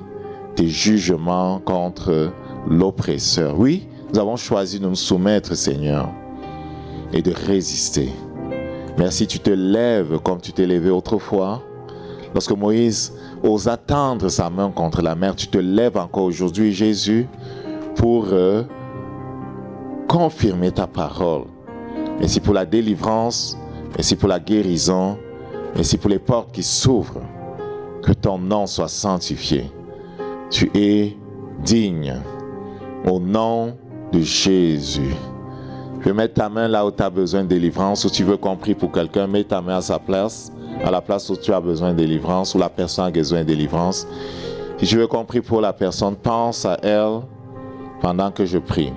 Speaker 1: tes jugements contre l'oppresseur. Oui, nous avons choisi de nous soumettre, Seigneur, et de résister. Merci, tu te lèves comme tu t'es levé autrefois. Lorsque Moïse osa tendre sa main contre la mer, tu te lèves encore aujourd'hui, Jésus, pour confirmer ta parole. Merci pour la délivrance, merci pour la guérison, merci pour les portes qui s'ouvrent. Que ton nom soit sanctifié. Tu es digne. Au nom de Jésus. Je vais mettre ta main là où tu as besoin de délivrance. Ou tu veux qu'on prie pour quelqu'un, mets ta main à sa place. À la place où tu as besoin de délivrance, où la personne a besoin de délivrance. Si tu veux qu'on prie pour la personne, pense à elle pendant que je prie.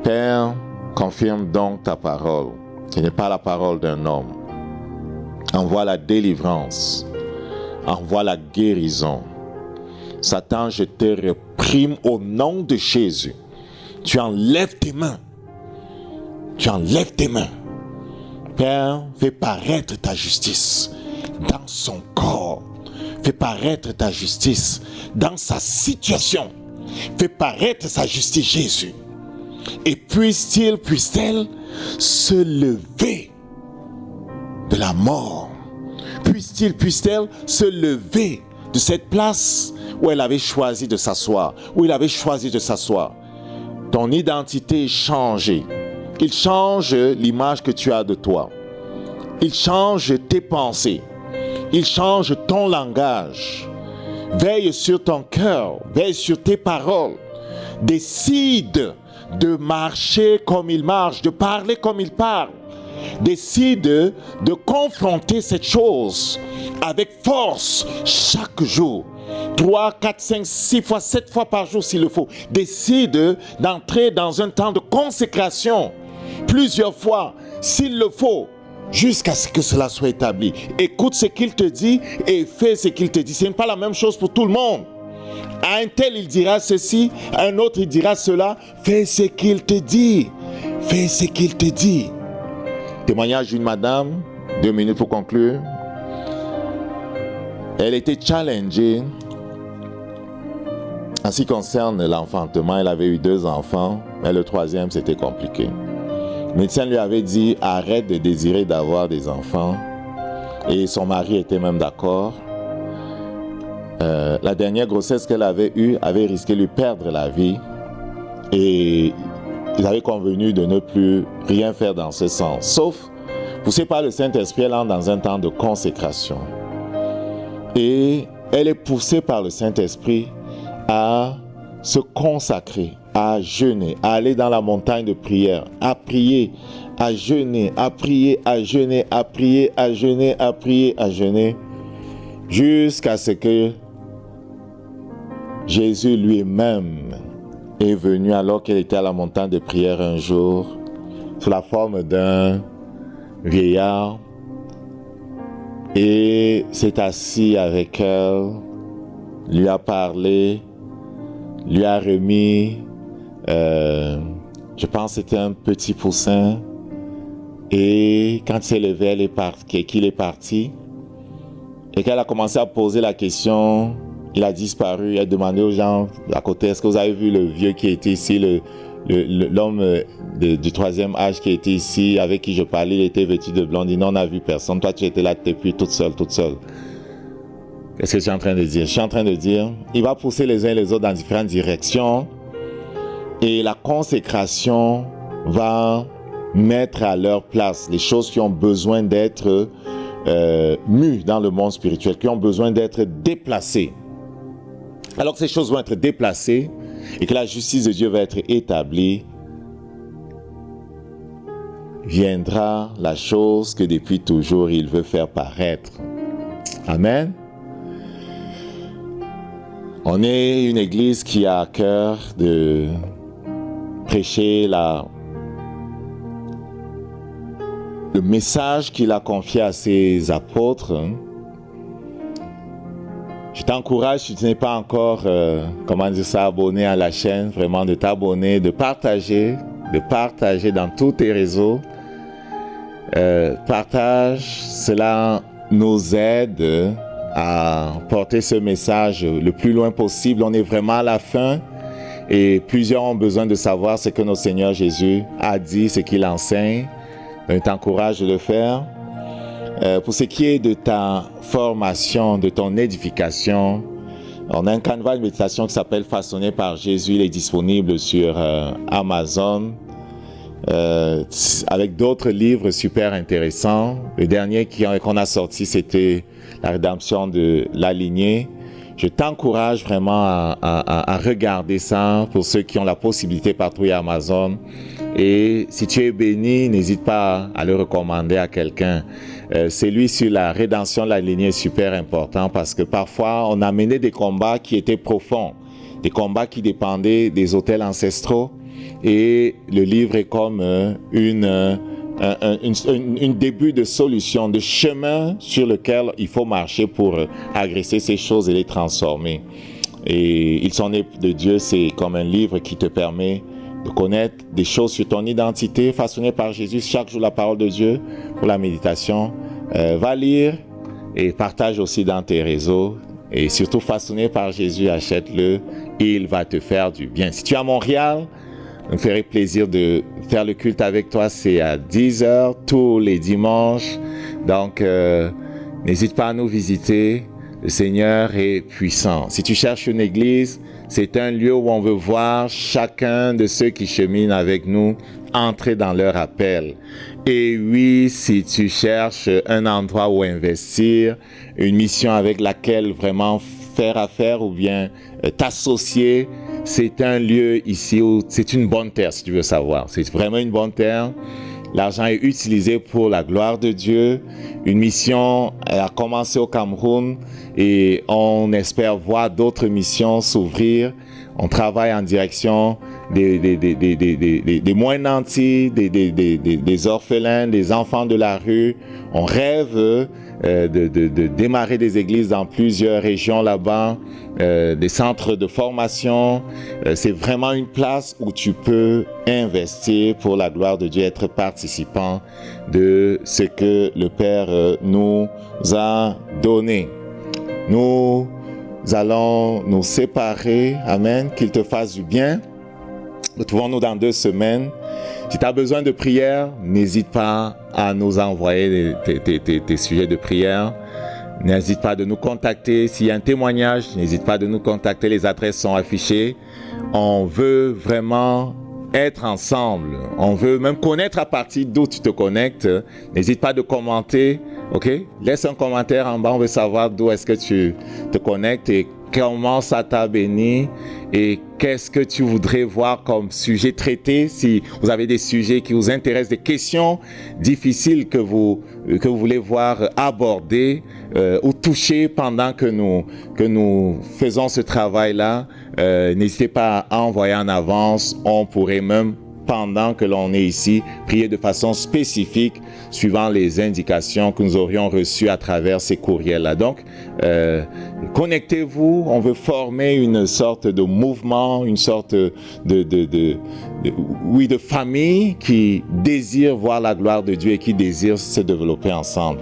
Speaker 1: Père, confirme donc ta parole. Ce n'est pas la parole d'un homme. Envoie la délivrance. Envoie la guérison. Satan, je te réprime au nom de Jésus. Tu enlèves tes mains. Tu enlèves tes mains. Père, fais paraître ta justice dans son corps. Fais paraître ta justice dans sa situation. Fais paraître sa justice, Jésus. Et puisse-t-il, puisse-t-elle se lever de la mort. Puisse-t-il, puisse-t-elle se lever de cette place où elle avait choisi de s'asseoir, où il avait choisi de s'asseoir. Ton identité est changée. Il change l'image que tu as de toi. Il change tes pensées. Il change ton langage. Veille sur ton cœur. Veille sur tes paroles. Décide de marcher comme il marche, de parler comme il parle. Décide de confronter cette chose avec force chaque jour. 3, 4, 5, 6 fois, 7 fois par jour s'il le faut. Décide d'entrer dans un temps de consécration plusieurs fois s'il le faut, jusqu'à ce que cela soit établi. Écoute ce qu'il te dit et fais ce qu'il te dit. Ce n'est pas la même chose pour tout le monde. À un tel il dira ceci, à un autre il dira cela. Fais ce qu'il te dit. Fais ce qu'il te dit. Témoignage d'une madame, 2 minutes pour conclure. Elle était challengée en ce qui concerne l'enfantement. Elle avait eu 2 enfants, mais le 3e c'était compliqué. Le médecin lui avait dit arrête de désirer d'avoir des enfants, et son mari était même d'accord. La dernière grossesse qu'elle avait eue avait risqué de lui perdre la vie, et ils avaient convenu de ne plus rien faire dans ce sens, sauf poussée par le Saint-Esprit, elle entre dans un temps de consécration. Et elle est poussée par le Saint-Esprit à se consacrer, à jeûner, à aller dans la montagne de prière, à prier, à jeûner, à prier, à jeûner, à prier, à jeûner, à prier, à jeûner, jusqu'à ce que Jésus lui-même est venu alors qu'elle était à la montagne de prière un jour, sous la forme d'un vieillard, et s'est assis avec elle, lui a parlé, lui a remis, je pense que c'était un petit poussin, et quand il s'est levé, qu'il est parti, et qu'elle a commencé à poser la question, il a disparu, elle a demandé aux gens à côté, est-ce que vous avez vu le vieux qui était ici, l'homme du 3e âge qui était ici, avec qui je parlais, il était vêtu de blanc. Il dit non, on n'a vu personne. Toi, tu étais là depuis toute seule. Qu'est-ce que je suis en train de dire? Je suis en train de dire, il va pousser les uns et les autres dans différentes directions Et la consécration va mettre à leur place les choses qui ont besoin d'être mues dans le monde spirituel, qui ont besoin d'être déplacées. Alors que ces choses vont être déplacées et que la justice de Dieu va être établie, viendra la chose que depuis toujours il veut faire paraître. Amen. On est une église qui a à cœur de prêcher le message qu'il a confié à ses apôtres. Je t'encourage, si tu n'es pas encore, abonné à la chaîne, vraiment de t'abonner, de partager dans tous tes réseaux. Partage, cela nous aide à porter ce message le plus loin possible. On est vraiment à la fin et plusieurs ont besoin de savoir ce que notre Seigneur Jésus a dit, ce qu'il enseigne. Donc, je t'encourage de le faire. Pour ce qui est de ta formation, de ton édification, on a un canevas de méditation qui s'appelle Façonné par Jésus. Il est disponible sur Amazon avec d'autres livres super intéressants. Le dernier qu'on a sorti, c'était La rédemption de la lignée. Je t'encourage vraiment à regarder ça pour ceux qui ont la possibilité partout à Amazon. Et si tu es béni, n'hésite pas à le recommander à quelqu'un. Celui sur la rédemption de la lignée est super important parce que parfois on a mené des combats qui étaient profonds, des combats qui dépendaient des autels ancestraux. Et le livre est comme une début de solution, de chemin sur lequel il faut marcher pour agresser ces choses et les transformer. Et Ils sont nés de Dieu, c'est comme un livre qui te permet de connaître des choses sur ton identité, façonnée par Jésus. Chaque jour, la parole de Dieu pour la méditation. Va lire et partage aussi dans tes réseaux. Et surtout, façonné par Jésus, achète-le. Il va te faire du bien. Si tu es à Montréal, ça me ferait plaisir de faire le culte avec toi. C'est à 10h tous les dimanches. Donc, n'hésite pas à nous visiter. Le Seigneur est puissant. Si tu cherches une église, c'est un lieu où on veut voir chacun de ceux qui cheminent avec nous entrer dans leur appel. Et oui, si tu cherches un endroit où investir, une mission avec laquelle vraiment faire affaire ou bien t'associer, c'est un lieu ici où c'est une bonne terre, si tu veux savoir. C'est vraiment une bonne terre. L'argent est utilisé pour la gloire de Dieu. Une mission a commencé au Cameroun et on espère voir d'autres missions s'ouvrir. On travaille en direction des moins nantis, des orphelins, des enfants de la rue. On rêve de démarrer des églises dans plusieurs régions là-bas, des centres de formation. C'est vraiment une place où tu peux investir pour la gloire de Dieu, être participant de ce que le Père nous a donné. Nous allons nous séparer. Amen. Qu'il te fasse du bien. Retrouvons-nous dans 2 semaines. Si tu as besoin de prière, n'hésite pas à nous envoyer tes sujets de prière. N'hésite pas de nous contacter. S'il y a un témoignage, n'hésite pas de nous contacter. Les adresses sont affichées. On veut vraiment être ensemble. On veut même connaître à partir d'où tu te connectes. N'hésite pas de commenter. OK? Laisse un commentaire en bas. On veut savoir d'où est-ce que tu te connectes et comment ça t'a béni et qu'est-ce que tu voudrais voir comme sujet traité. Si vous avez des sujets qui vous intéressent, des questions difficiles que vous voulez voir abordées ou toucher pendant que nous faisons ce travail-là, n'hésitez pas à envoyer en avance. On pourrait même, pendant que l'on est ici, prier de façon spécifique suivant les indications que nous aurions reçues à travers ces courriels-là. Donc, connectez-vous. On veut former une sorte de mouvement, une sorte de famille qui désire voir la gloire de Dieu et qui désire se développer ensemble.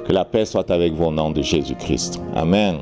Speaker 1: Que la paix soit avec vous au nom de Jésus-Christ. Amen.